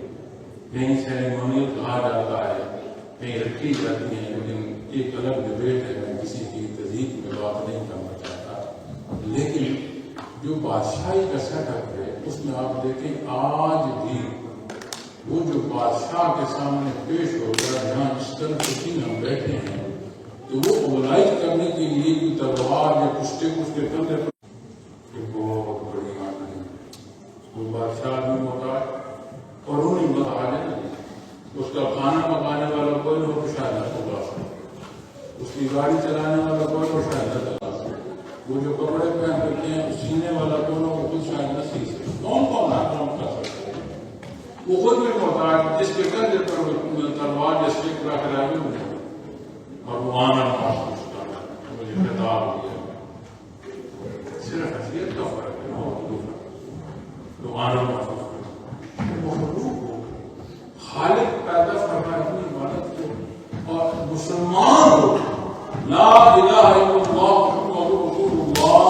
کہیں سیریمونیل کہا جاتا ہے، کہیں رکھی جاتی ہیں، لیکن ایک الگ ڈبیٹ ہے، میں کسی کی تضییق میں بات نہیں کرنا چاہتا۔ لیکن جو بادشاہی کا سیٹ اپ ہے اس میں آپ دیکھیں آج بھی وہ جو بادشاہ کے سامنے پیش ہوگا، جہاں اس طرح کسی ہم بیٹھے ہیں تو وہ اوبلائز کرنے کے لیے کوئی تلوار یا کچھ کے کندھے پر بہت بڑی بات ہے۔ وہ بادشاہ بھی ہوتا ہے اور انہیں بتا دیں اس کا کھانا پکانے والا کوئی نہ ہو شاید نہ ہوگا، اس کی گاڑی چلانے والا کوئی نہ شاید نہ چلا سکے، وہ جو کپڑے پہن رکھے ہیں سینے والا کوئی نہ وہ خود شاید نہ سی سکے، کون نہ کام کر سکتا ہے؟ وہ خود بھی ہوتا ہے جس کے کندھے پر تلوار یا اسٹک رکھ رہا ہے اور وہ آنا محسوس کر رہا ہے، مجھے خطاب دیا صرف حیثیت کا فرق ہے، وہ تو آنا محسوس کر مخلوق کو خالق پیدا فرما اپنی عبادت کو، اور مسلمان ہو لا الہ الا اللہ محمد رسول اللہ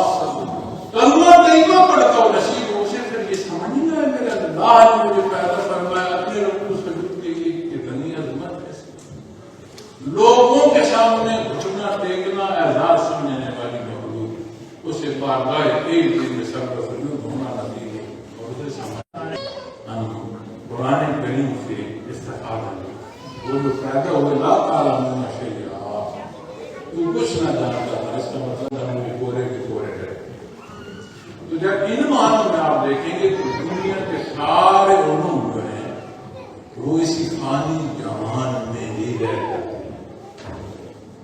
کلمہ طیبہ پڑھتا ہو نصیب ہو، اسے پھر یہ سمجھ نہیں آئے میرے اللہ نے مجھے پیدا فرمایا اپنے رب کو سجود کے لیے، کتنی عظمت ہے۔ لوگوں کے سامنے گھٹنا ٹیکنا اعزاز سمجھنے والی مخلوق، اسے بارگاہ ایک دن میں سب کا سجود ہونا نصیب ہو، اور اسے سمجھنا ہے قرآن کریم سے استفادہ لیں۔ وہ جو پیدا ہوئے لا تعلمون شیئا، تو کچھ نہ جانتا تھا، اس کا مطلب ہم نے پورے کے پورے ہے۔ تو جب ان معنوں میں آپ دیکھیں گے تو دنیا کے سارے علوم جو ہیں وہ اسی فانی جہان میں ہی رہتے ہیں۔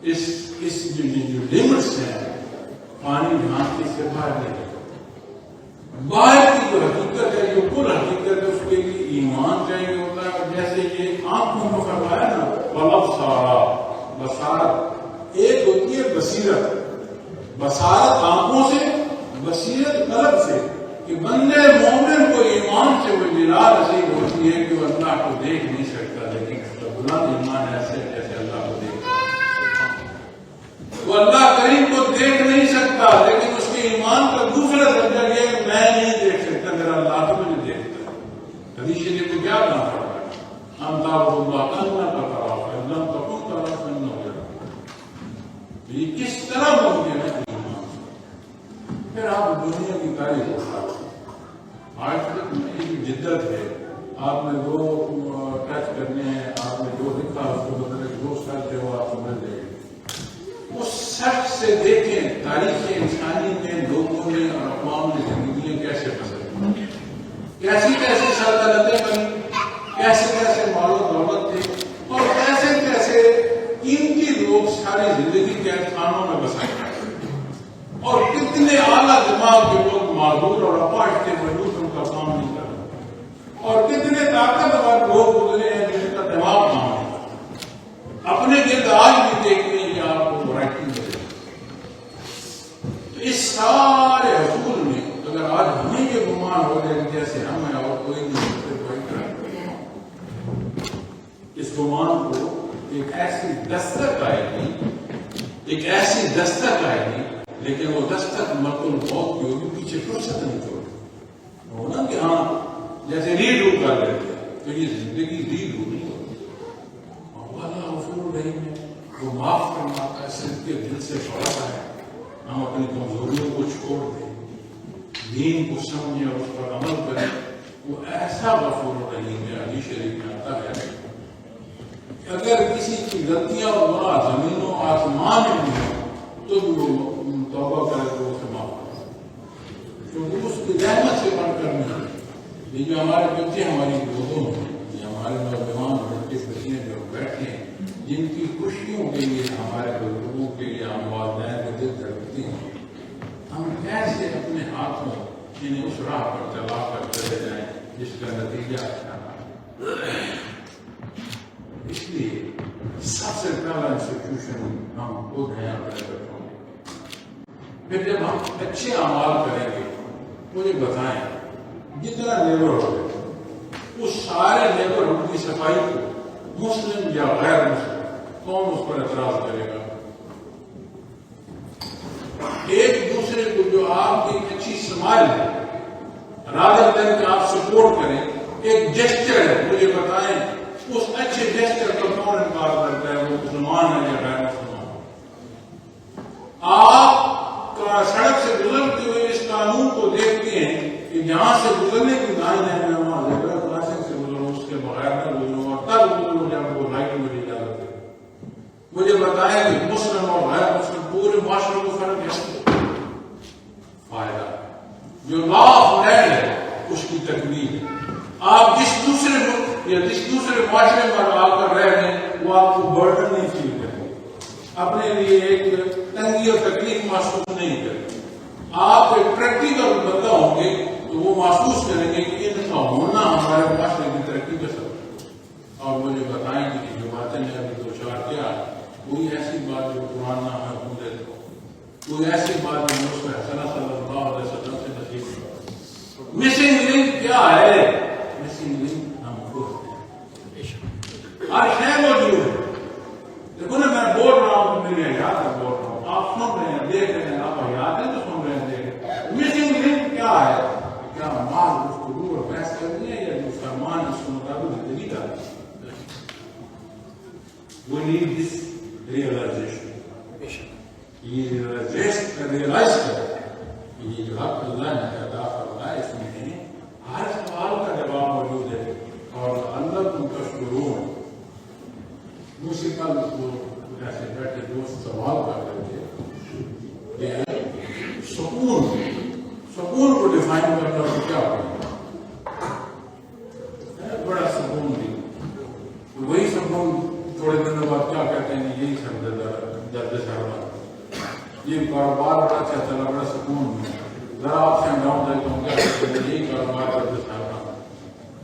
اس جو لمٹس ہیں فانی جہان کی سے باہر نہیں رہتے۔ باہر کی جو حقیقت ہے، جو کل حقیقت ہے، اس کے لیے ایمان چاہیے ہوتا ہے، اور جیسے یہ آنکھوں کو فرمایا نا وَالْأَبْصَارَ، بصارت ایک ہوتی ہے بصیرت، بصارت آنکھوں سے، بصیرت قلب سے، کہ بندے مومن کو ایمان سے وہ جلا نصیب ہوتی ہے کہ وہ اللہ کو دیکھ نہیں سکتا، لیکن اس کا بلند ایمان ایسے جیسے اللہ کو دیکھ، وہ اللہ کریم کو دیکھ نہیں سکتا، لیکن اس کے ایمان کا دوسرا درجہ یہ ہے میں نہیں دیکھ سکتا، میرا اللہ تو مجھے دیکھتا ہے۔ حدیث شریف کو کیا کہا پڑا ہے؟ ہم تعبد اللہ کأنک تراہ فإن لم تکن تراہ فإنہ یراک۔ یہ کس طرح ممکن ہے ایمان سے؟ پھر آپ دنیا کی تاریخ اٹھا آج تک یہ جو جدت ہے، آپ نے دو ٹچ کرنے ہیں، آپ نے جو لکھا اس کو بدلے دو سچ ہے وہ آپ سمجھ لیں گے۔ اس سچ سے دیکھیں تاریخ انسانی میں لوگوں نے اور اقوام نے زندگیاں کیسے بسر کی، کیسی کیسی سلطنتیں بنی، کیسے کیسے مال و دولت تھے، اور کیسے کیسے قیمتی لوگ ساری زندگی قید خانوں میں بسائے، اور کتنے اعلیٰ دماغ کے لوگ معذور اور اپاہج تھے، مجبور ان کا کام نہیں کر رہا، اور کتنے طاقتور لوگ گزرے ہیں جن کا دماغ کام نہیں کرتا۔ اپنے گرد آج بھی دیکھنے کی آپ کو ورائٹی ملے، تو اس سارے حصول میں اگر آج ہمیں یہ گمان ہو جائے جیسے ہم ہیں اور کوئی نہیں ہوتے کوئی کریں، اس گمان کو ایک ایسی دستک آئے گی، ایک ایسی دستک آئے گی، لیکن وہ دستک مطلب بہت کی ہوگی، پیچھے فرصت نہیں چھوڑی ہونا کہ ہاں جیسے ریڈ رو کر لیتے تو یہ زندگی ریڈ رو نہیں ہوتی۔ اللہ غفور رحیم ہے، وہ معاف فرماتا ہے، صرف کے دل سے پڑھتا ہے، ہم اپنی کمزوریوں کو چھوڑ دیں، دین کو سمجھیں اور اس پر عمل کریں، وہ ایسا غفور رحیم ہے۔ حدیث شریف میں آتا ہے اگر کسی کی غلطیاں اور گناہ زمین و آسمان میں بھی ہوں تو بھی وہ توبہ کرے تو اسے معاف کرے، کیونکہ اس کی رحمت سے بڑھ کر نہیں۔ یہ جو ہمارے بچے ہماری لوگوں ہیں، یہ ہمارے نوجوان لڑکے بچیاں جو بیٹھے ہیں، جن کی خوشیوں کے لیے ہمارے بزرگوں کے لیے ہم والدین کے دل دھڑکتے ہیں، ہم کیسے اپنے ہاتھوں انہیں اس راہ پر چلا کر چلے جائیں جس کا نتیجہ اچھا ہے۔ اس لیے سب سے پہلا انسٹیٹیوشن ہم خود ہیں اپنے بچوں میں۔ پھر جب ہم اچھے اعمال کریں گے، مجھے بتائیں جتنا نیبرہڈ ہے اس سارے نیبرہڈ کی صفائی کو مسلم یا غیر مسلم کون اس پر اعتراض کرے گا؟ ایک دوسرے کو جو آپ کی اچھی سمائل ہے، رادر دین کہ آپ سپورٹ کریں. ایک جیسچر ہے, مجھے بتائیں اس اچھے جیسچر کا کون انکار کرتا ہے, وہ مسلمان ہے یا غیر مسلمان. آپ سڑک سے گزرتے ہوئے اس قانون کو دیکھتے ہیں کہ جہاں سے گزرنے کی دائیں ہے میں وہاں زیبرا کراسنگ سے گزروں, اس کے بغیر نہ گزروں, اور تب گزروں جب وہ لائٹ مجھے اجازت ہے. مجھے بتائیں کہ مسلم اور غیر مسلم پورے معاشرے کو فرق ہے. فائدہ جو لا آف لینڈ ہے اس کی تکمیل ہے. آپ جس دوسرے ملک یا جس دوسرے معاشرے میں آ کر رہ رہے ہیں وہ آپ کو برڈن نہیں فیل کریں گے, اپنے لیے ایک تنگی اور تکلیف محسوس نہیں کریں گے. آپ ایک پریکٹیکل بندہ ہوں گے تو وہ محسوس کریں گے کہ ان کا ہونا ہمارے معاشرے کی ترقی کا سبب ہے. اور مجھے بتائیں گے کہ جو باتیں میں ابھی دو چار کیا, کوئی ایسی بات جو قرآن نہ حکم دے دو, کوئی ایسی بات جو اس میں صلی اللہ علیہ وسلم سے نصیب ہو. مسنگ لنک کیا ہے؟ مسنگ لنک ہم خود ہیں. ہر شے موجود ہے. دیکھو نا میں بول رہا ہوں تو میری حیات ہے, بول رہا ہوں, آپ سن رہے ہیں, دیکھ رہے ہیں, آپ حیات ہیں تو سن رہے ہیں, دیکھ رہے ہیں. مسنگ لنک کیا ہے؟ کیا مال گفتگو اور بحث کرنی ہے یا جو فرمان اس کے مطابق زندگی کا ہے؟ We need this realization. یہ ریئلائز کریں کہ یہ جو حق اللہ نے ادا فرمایا اس میں ہر سوال کا جواب موجود ہے. اور اللہ تم تشکرون, مجھ سے کل ایسے بیٹھے دوست سوال کر رہے تھے کہ سکون کو ڈیفائن کرنا تو کیا ہوگا, بڑا سکون بھی, وہی سکون تھوڑے دنوں بعد کیا کہتے ہیں, یہی درد سرما, یہ کاروبار بڑا اچھا چلا, بڑا سکون ہے, ذرا آپ سے گاؤں دیتا ہوں کیا کہتے ہیں, یہی کاروبار درد سرما.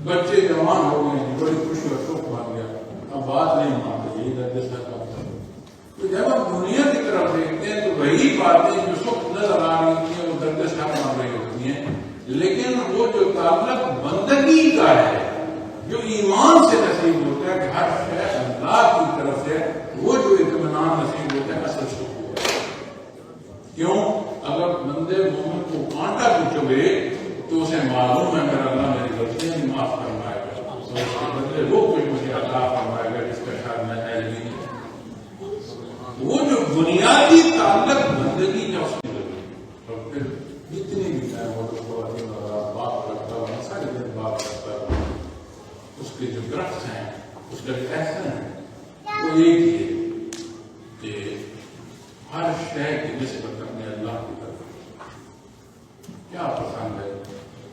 بچے جوان ہو گئے, بڑی خوشی اور سکھ بن گیا, اب بات نہیں مانتے, یہی درد سرما. تو جب ہم دنیا کی طرف دیکھتے ہیں تو وہی باتیں جو سکھ نظر آ رہی ہیں وہ درد سرما رہی ہوتی ہیں, لیکن وہ جو تعلق بندگی کا ہے, جو ایمان سے نصیب ہوتا ہے کہ ہر شے اللہ کی طرف سے, وہ جو اطمینان نصیب ہوتا ہے اصل سکھ ہوتا ہے. کیوں؟ اگر بندے مومن کو کانٹا بھی چبھے تو اسے معلوم ہے میرا اللہ میری غلطیاں بھی معاف فرمائے گا, تو اس کے بدلے وہ کچھ مجھے عطا فرمائے گا جس کا شاید میں ہے نہیں. وہ جو بنیادی تعلق بندگی کا اس کی لگی, اور پھر جتنی بھی ہے وہ بات کرتا ہوں, سارے دن بات کرتا ہوں, اس کے جو درخت ہیں, اس کا جو فیصلہ ہے وہ ایک ہی ہے کہ ہر شے کی نسبت اپنے اللہ کی طرف. کیا پسند ہے,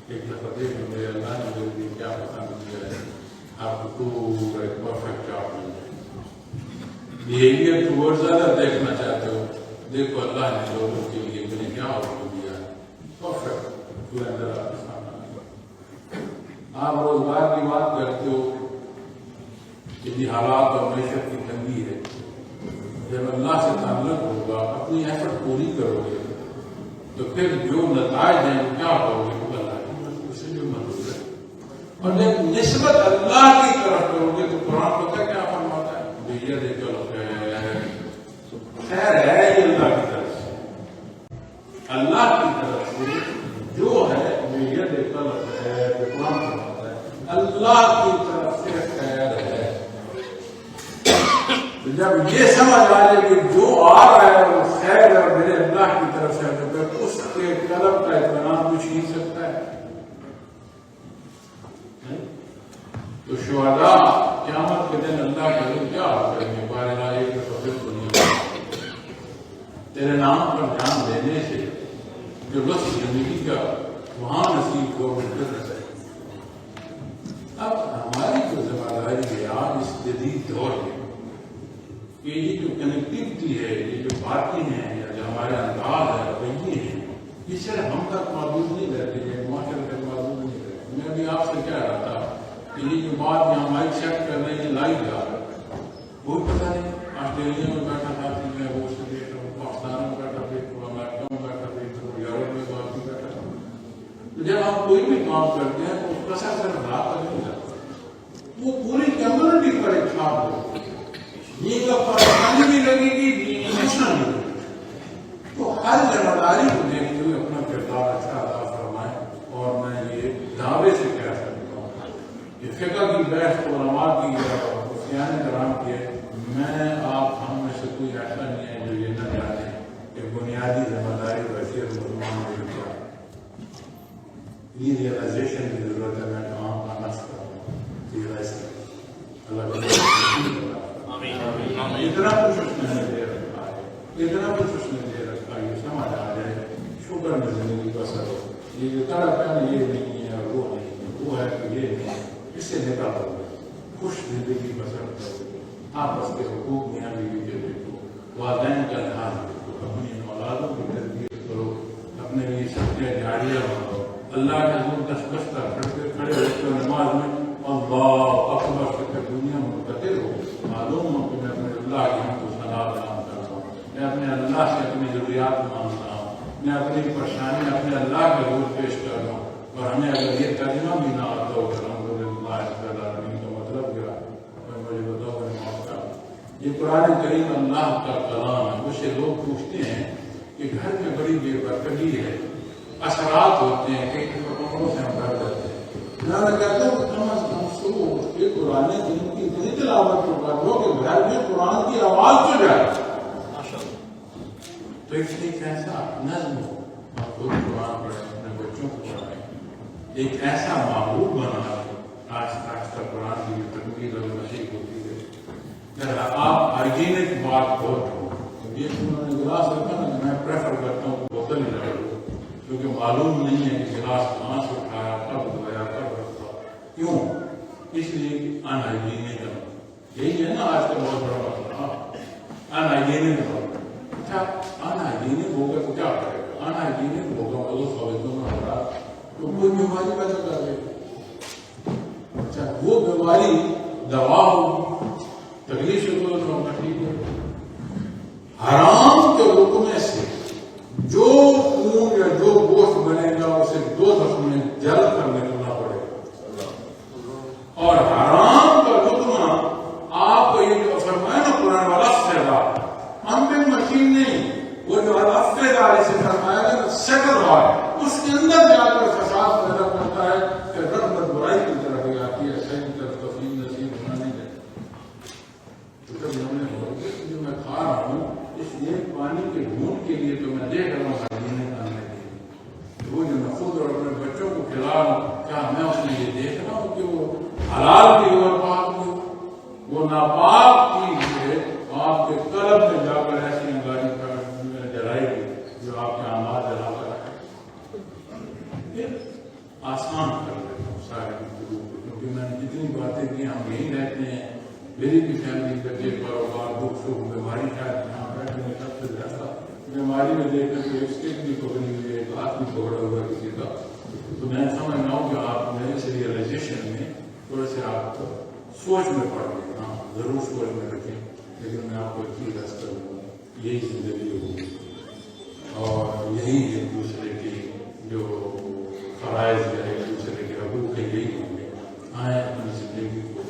ایک دفعہ دیکھ میرے اللہ نے میرے لیے کیا پسند کیا ہے, آپ کو پورا ایک پرفیکٹ جاب مل جائے. بہیویئر ٹورڈز ادر دیکھنا چاہتے ہو, دیکھو اللہ نے لوگوں کے لیے مجھے کیا حکم دیا ہے, پرفیکٹ جو اندر آپ کے سامنے. آپ روزگار کی بات کرتے ہو کہ یہ حالات اور معیشت کی تنگی ہے, جب اللہ سے تعلق ہوگا, اپنی ایفرٹ پوری کرو گے تو پھر جو نتائج ہیں وہ کیا کرو گے, وہ اللہ کی اسے جو منظور ہے. اور جب نسبت اللہ کی طرف کرو گے تو قرآن پتہ کیا فرماتا ہے, بھیا دیکھو خیر ہے یہ اللہ کی طرف سے, اللہ کی طرف سے جو ہے بھیا دیکھو ہے, قرآن فرماتا ہے اللہ کی طرف سے خیر ہے. جب یہ سمجھ آ جائے کہ جو آ رہا ہے وہ خیر ہے میرے اللہ کی طرف سے, تو پھر اس کے قلب کا اطمینان کچھ نہیں سکتا ہے. تو شہداء قیامت کے دن اللہ کے دن کیا کریں گے, بارے لائے کہ فضل دنیا تیرے نام پر جان دینے سے جو لطف زندگی کا وہاں نصیب ہو ہے. اب ہماری جو ذمہ داری ہے آج اس جدید دور میں کہ یہ جو کنیکٹیوٹی ہے, یہ جو باتیں ہیں یا جو ہمارے انداز ہے, رویے ہیں, یہ صرف ہم تک محدود نہیں رہتے, یہ معاشرے تک محدود نہیں رہتے. میں ابھی آپ سے کہہ رہا تھا کہ یہ جو بات یہاں مائک چیک کر رہے ہیں لائیو جا رہا ہے, کوئی پتہ نہیں آسٹریلیا میں بیٹھا تھا, میں وہ سے دیکھ رہا ہوں, پاکستان میں بیٹھا دیکھ رہا ہوں, امریکہ میں بیٹھا دیکھ رہا ہوں, یورپ میں بات بھی بیٹھا ہوں. تو جب ہم کوئی بھی کام کرتے ہیں تو اس کا سر صرف رات تک نہیں جاتا, وہ پوری کمیونٹی پر ایک چھاپ ہوتی ہے. یہ کا پریشانی بھی لگے گی, ایموشنل بھی لگے گی. تو ہر ذمہ داری کو دیکھتے ہوئے اپنا کردار اچھا ادا فرمائیں. اور میں یہ فقہ کی بحث علماء کی مفتیان کرام کی ہے. میں آپ ہم میں سے کوئی ایسا نہیں ہے جو یہ نہ جانے کہ بنیادی ذمہ داری وزیر مسلمان کو کیا یہ ریئلائزیشن کی ضرورت ہے. میں تمام کا نصب کروں ریئلائز کروں. اللہ اتنا کچھ اس نے دے رکھا ہے, اتنا کچھ اس نے دے رکھا ہے, یہ سمجھ آ جائے شکر میں زندگی بسر ہو. یہ جو طرف ہے یہ نہیں ہے وہ نہیں ہے, وہ ہے کہ یہ نہیں ہے, اس سے نکال ہو خوش زندگی بسر کرو. آپس کے حقوق میاں بیوی کے دیکھو, والدین کا دھیان رکھو, اپنی اولادوں کی تربیت کرو, اپنے لیے صدقہ جاریہ بناؤ. اللہ کے حضور دستبستہ کھڑے ہوتے نماز میں اللہ اکبر سے دنیا منتقل ہو. معلوم ہو کہ میں اپنے اللہ کی ہم کو صلاح بیان کرتا ہوں, میں اپنے اللہ سے اپنی ضروریات مانگتا ہوں, میں اپنی پریشانی اپنے اللہ کے حضور پیش کر رہا ہوں. اور ہمیں اگر یہ ترجمہ بھی نہ آتا ہو کہ الحمدللہ رب العالمین کا مطلب کیا ہے, مجھے بتاؤ یہ قرآن کریم اللہ کا کلام ہے. مجھ سے لوگ پوچھتے ہیں کہ گھر میں بڑی بے برکتی ہے, اثرات ہوتے ہیں, کئی کپڑوں سے ہم ڈر جاتے ہیں. میں کہتا ہوں کہ کم از کم سو یہ قرآن کریم کی اتنی تلاوت کر دو کہ گھر میں قرآن کی آواز تو جائے. تو اس لیے ایک ایسا نظم ہو, آپ خود قرآن پڑھیں, اپنے بچوں کو پڑھائیں, ایک ایسا معبود بنا آہستہ آہستہ قرآن کی تکمیل اور نصیب ہوتی ہے. آپ ہائیجینک بات بہت ہو, یہ انہوں نے گلاس رکھا نا, میں پریفر کرتا ہوں بوتل ہی رکھ دو, کیونکہ معلوم نہیں ہے کہ گلاس کہاں سے اٹھایا, کب دھویا, کب رکھا. کیوں؟ اس لیے ان ہائیجینک ہے. یہی ہے نا آج کا بہت بڑا مسئلہ, ان ہائیجینک ہے. اچھا ان ہائیجینک ہوگا تو کیا کرے گا؟ ان ہائیجینک ہوگا مطلب فوجوں میں ہو رہا تو کوئی بیماری پیدا کر دے گا. اچھا وہ بیماری دوا ہوگی, تکلیف سے کوئی ہونا ٹھیک ہے. حرام کے حکم سے جو خون یا جو گوشت بنے گا اسے دو دفعہ میں جل کر نکلنا پڑے گا. اور حرام کا حکم آپ کو یہ جو فرمایا نا قرآن والا فیضا, ہم پہ مشین نہیں, وہ جو فیضا سے فرمایا نا سیکل بار, اس کے اندر جا کر فساد پیدا کرتا ہے کہ رغبت برائی کی طرف جاتی ہے, صحیح کی طرف تفصیل نصیب ہونا نہیں جاتی. جو میں کھا رہا ہوں اس لیے پانی کے بھون کے لیے تو میں دیکھ رہا ہوں حاجینے کرنے کے لیے, وہ جو میں خود اور اپنے بچوں کو کھلا رہا ہوں, کیا میں اس میں یہ دیکھ رہا ہوں کہ وہ حلال کی اور پاک ہو, وہ ناپاک چیز ہے آپ کے قلب میں جا کر ایسی انگاری جلائے گی جو آپ کے اعمال جلا کر رکھے. آسان کر دیتا ہوں سارے گفتگو کو, کیونکہ میں نے جتنی باتیں کی ہم یہی رہتے ہیں. میری بھی فیملی کا ایک کاروبار دکھ سکھ بیماری شاید یہاں بیٹھنے میں سب سے زیادہ بیماری میں دیکھ کر ایک اسٹیک بھی پکڑی ہوئی ہے, ایک ہاتھ بھی پکڑا ہوا کسی کا. تو میں سمجھ رہا ہوں کہ آپ میرے اس ریئلائزیشن میں تھوڑے سے آپ سوچ میں پڑ گئے. ہاں ضرور سوچ میں رکھیں, لیکن میں آپ کو ایک چیز رس کروں گا, یہی زندگی ہوگی اور یہی ایک دوسرے کی جو فرائض ہے, ایک دوسرے کے حقوق ہے, یہی ہوں گے. آئیں اپنی زندگی کو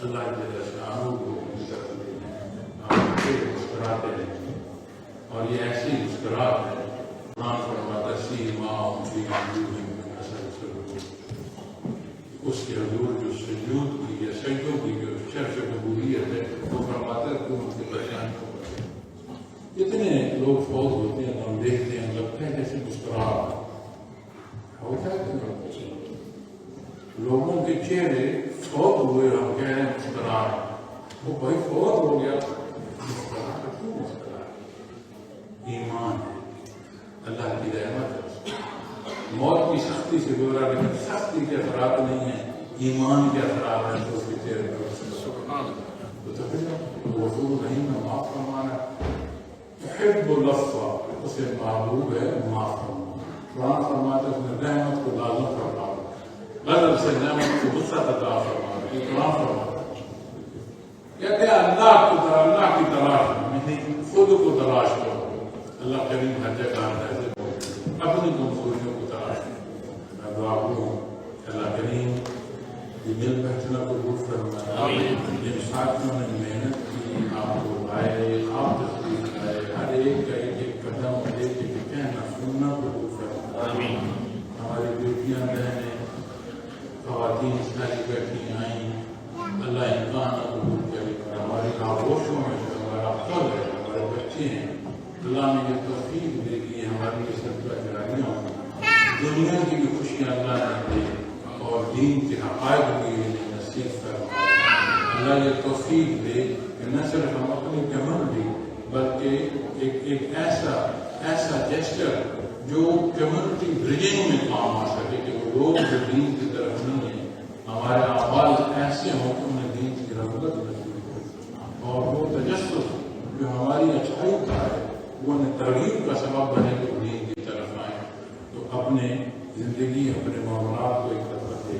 اللہ کے رسولوں کو طرف لے مسکراتے رہیں, اور یہ ایسی مسکراہٹ ہے قرآن فرماتا ہے سیماہم فی وجوہہم من اثر السجود. اس کے حضور جو سجود کی یا سجدوں کی جو شرف قبولیت ہے وہ فرماتا ہے کہ ان کی پریشانی کو کرتے ہیں. اتنے لوگ فوت ہوتے ہیں ہم دیکھتے ہیں, لگتا ہے جیسے مسکراہٹ ہوتا ہے کہ لوگوں کے چہرے فوت ہوئے, ہم کہہ رہے ہیں مسکراہٹ, وہ بھائی فوت ہو گیا, مسکراہٹ کیوں مسکراہٹ؟ ایمان ہے, اللہ کی رحمت ہے. موت کی سختی سے گزرا, لیکن سختی کے اثرات نہیں ہیں, ایمان کے اثرات ہیں. تو اس کے چہرے پر غفور رحیم میں معاف فرمانا, تحب العفو, اسے محبوب ہے معاف فرمانا. قرآن فرماتا ہے اس نے رحمت کو لازم فرمانا, غضب سے نعمت کو غصہ عطا فرمانا. یہ قرآن فرماتا ہے کہتے ہیں اللہ کی تلاش میں, خود کو تلاش کرو. اللہ کریم ہر جگہ اپنی کمزوریوں کو تلاش کرو. میں دعا کروں اللہ کریم یہ مل بیٹھنا قبول فرمائے. جن ساتھیوں نے محنت کی, آپ کو لائے, آپ تصویر لائے, ہر ایک کا ایک ایک قدم, ایک ایک کہنا سننا قبول فرمائے. ہماری بیٹیاں بہنیں, خواتین خواتین ساری بیٹھی آئیں، اللہ امکان قبول کرے، ہماری آغوشوں میں جو ہمارا پھل ہے، ہمارے بچے ہیں، اللہ نے یہ توفیق دے دی، ہماری یہ صدقہ جاریہ ہوں، دنیا کی بھی خوشیاں اللہ نے دے اور دین کے حقائق بھی نصیب فرمائے۔ اللہ یہ توفیق دے کہ نہ صرف ہم اپنی کمیونٹی بلکہ ایک ایسا جیسچر جو کمیونٹی برجنگ میں کام آ سکے، کہ وہ لوگ جو دین کی طرف نہیں ہیں، ہمارے اعمال ایسے ہوں کہ انہیں دین کی رغبت نصیب ہو، اور وہ تجسس جو ہماری اچھائی کا ہے وہ انہیں ترغیب کا سبب بنے کہ وہ دین کی طرف آئیں۔ تو اپنے زندگی، اپنے معاملات کو ایک طرف دے،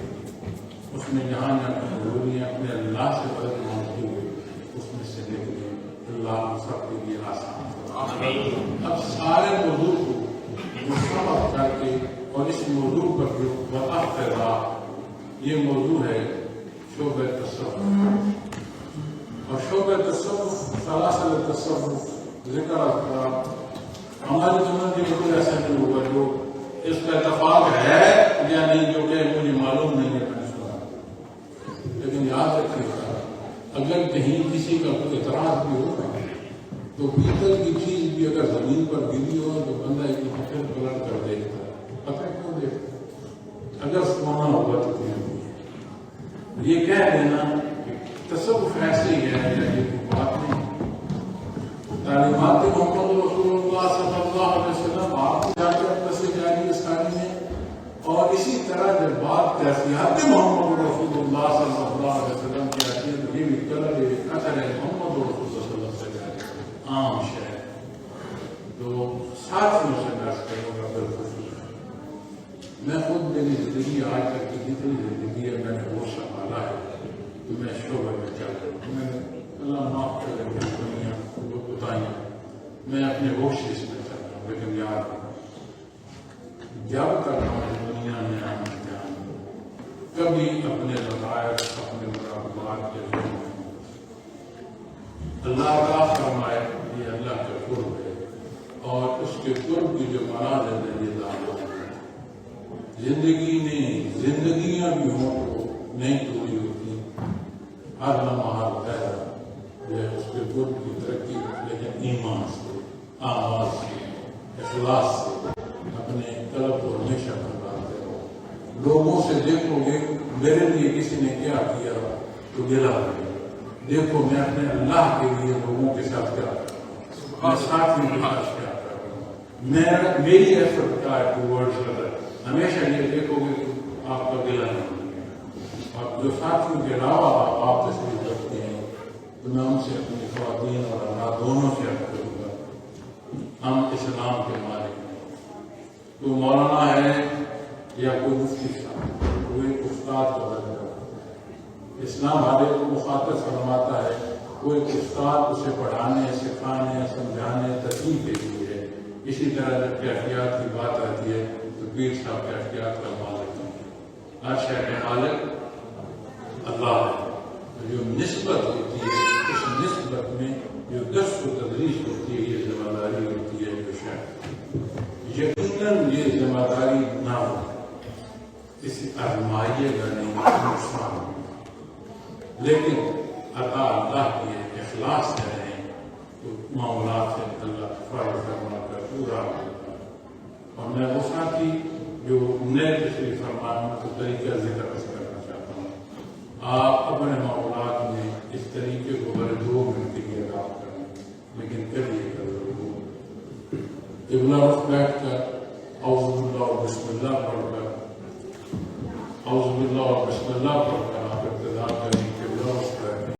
اس میں جہاں ضروریاں اپنے اللہ سے مدد مانگتے ہوئے اس میں سے نکلے، اللہ ہم سب کے لیے آسان کرے۔ اب سارے موضوع کو مشتمل کر کے اور اس موضوع پر جو وقف پیدا، یہ موضوع ہے شعبۂ تصوف، اور شعبۂ تصوف سلاسل تصوف ذکر اذکار ہماری کمیونٹی میں کوئی ایسا نہیں ہوگا جو اس کا اتفاق ہے یا نہیں، جو کہ مجھے معلوم نہیں ہے، میں نے سنا۔ لیکن یاد رکھیے گا، اگر کہیں کسی کا کوئی اعتراض بھی ہوگا تو پیتل کی چیز بھی اگر زمین پر گری ہو تو بندہ ایک پتھر پلٹ کر دیکھتا ہے، پتھر کیوں دیکھتا ہے؟ اگر سونا ہوگا تو کیوں؟ یہ کہہ دینا تصوف ایسے ہی ہے، یہ بات نہیں۔ تعلیمات محمد رسول اللہ صلی اللہ علیہ وسلم آپ جا کے اپنے سے جاری اسکانی ہے، اور اسی طرح جب بات کیفیات محمد رسول اللہ صلی اللہ علیہ وسلم کی آتی ہے تو یہ بھی طلب اثر ہے محمد رسول اللہ صلی اللہ علیہ وسلم سے جاری عام شے ہے۔ تو ساتھیوں سے درس کروں گا بالخصوص، میں خود میری زندگی آج تک کی جتنی زندگی ہے میں نے وہ سنبھالا ہے کہ میں شعبے میں چل رہا ہوں، میں اللہ معاف کرے دنیا کو بتائیں، میں اپنے ہوش میں چل رہا ہوں، لیکن یاد جب تک ہماری دنیا میں آنا جان کبھی اپنے لطائف، اپنے مراقبات کے ذریعے اللہ کا فرمائے یہ اللہ کا قرب ہے، اور اس کے قرب کی جو منازل ہے یہ دعوت ہے۔ زندگی میں زندگیاں بھی ہوں تو نہیں پوری ہوتی، ہر لمحہ غیر جو ہے اس کے قرب کی ترقی، لیکن ایمان سے، اعمال سے، اخلاص سے اپنے طلب کو ہمیشہ بڑھاتے رہو۔ لوگوں سے دیکھو گے میرے لیے کسی نے کیا کیا تو گلا کرے، دیکھو میں اپنے اللہ کے لیے لوگوں کے ساتھ کیا کر رہا ہوں، ساتھیوں کے ساتھ کیا کر رہا ہوں، میری ایفرٹ کیا ہے ٹوورڈز ادر، ہمیشہ یہ دیکھو گے تو آپ کا گلا نہیں ہے۔ اور جو ساتھیوں کے علاوہ آپ تشریف رکھتے ہیں تو میں ان سے اپنی خواتین اور اللہ دونوں سے عرض کروں گا، ہم اسلام کے مالک ہیں، تو مولانا ہے یا کوئی مفتی صاحب، کوئی استاد کا درجہ، اسلام ہر ایک کو مخاطب فرماتا ہے، کوئی استاد اسے پڑھانے، سکھانے، سمجھانے، تسلیم کے لیے ہے۔ اسی طرح جب کیفیات کی بات آتی ہے تو پیر صاحب کیفیات کا مالک ہے، ہر شے کا مالک اللہ ہے۔ جو نسبت ہوتی ہے اس نسبت میں جو درس و تدریس ہوتی ہے یہ ذمہ داری ہوتی ہے، جو شاید یقیناً یہ ذمہ داری نہ ہو کسی آزمائیے گا نہیں، نقصان ہوگا، لیکن عطا اللہ کی ہے، اخلاص سے رہیں تو معاملات سے اللہ فائدہ فرما کر پورا ہوگا۔ اور میں وہ ساتھی جو نئے تشریف فرمان کو طریقہ ذکر کرنا چاہتا ہوں، آپ اپنے معاملات میں اس طریقے کو بڑے 2 منٹ کے لیے ادا کریں، لیکن کریے کر ضرور، قبلہ رخ بیٹھ کر اعوذ باللہ اور بسم اللہ پڑھ کر، اعوذ باللہ اور بسم اللہ پڑھ کر آپ ابتدا کریں۔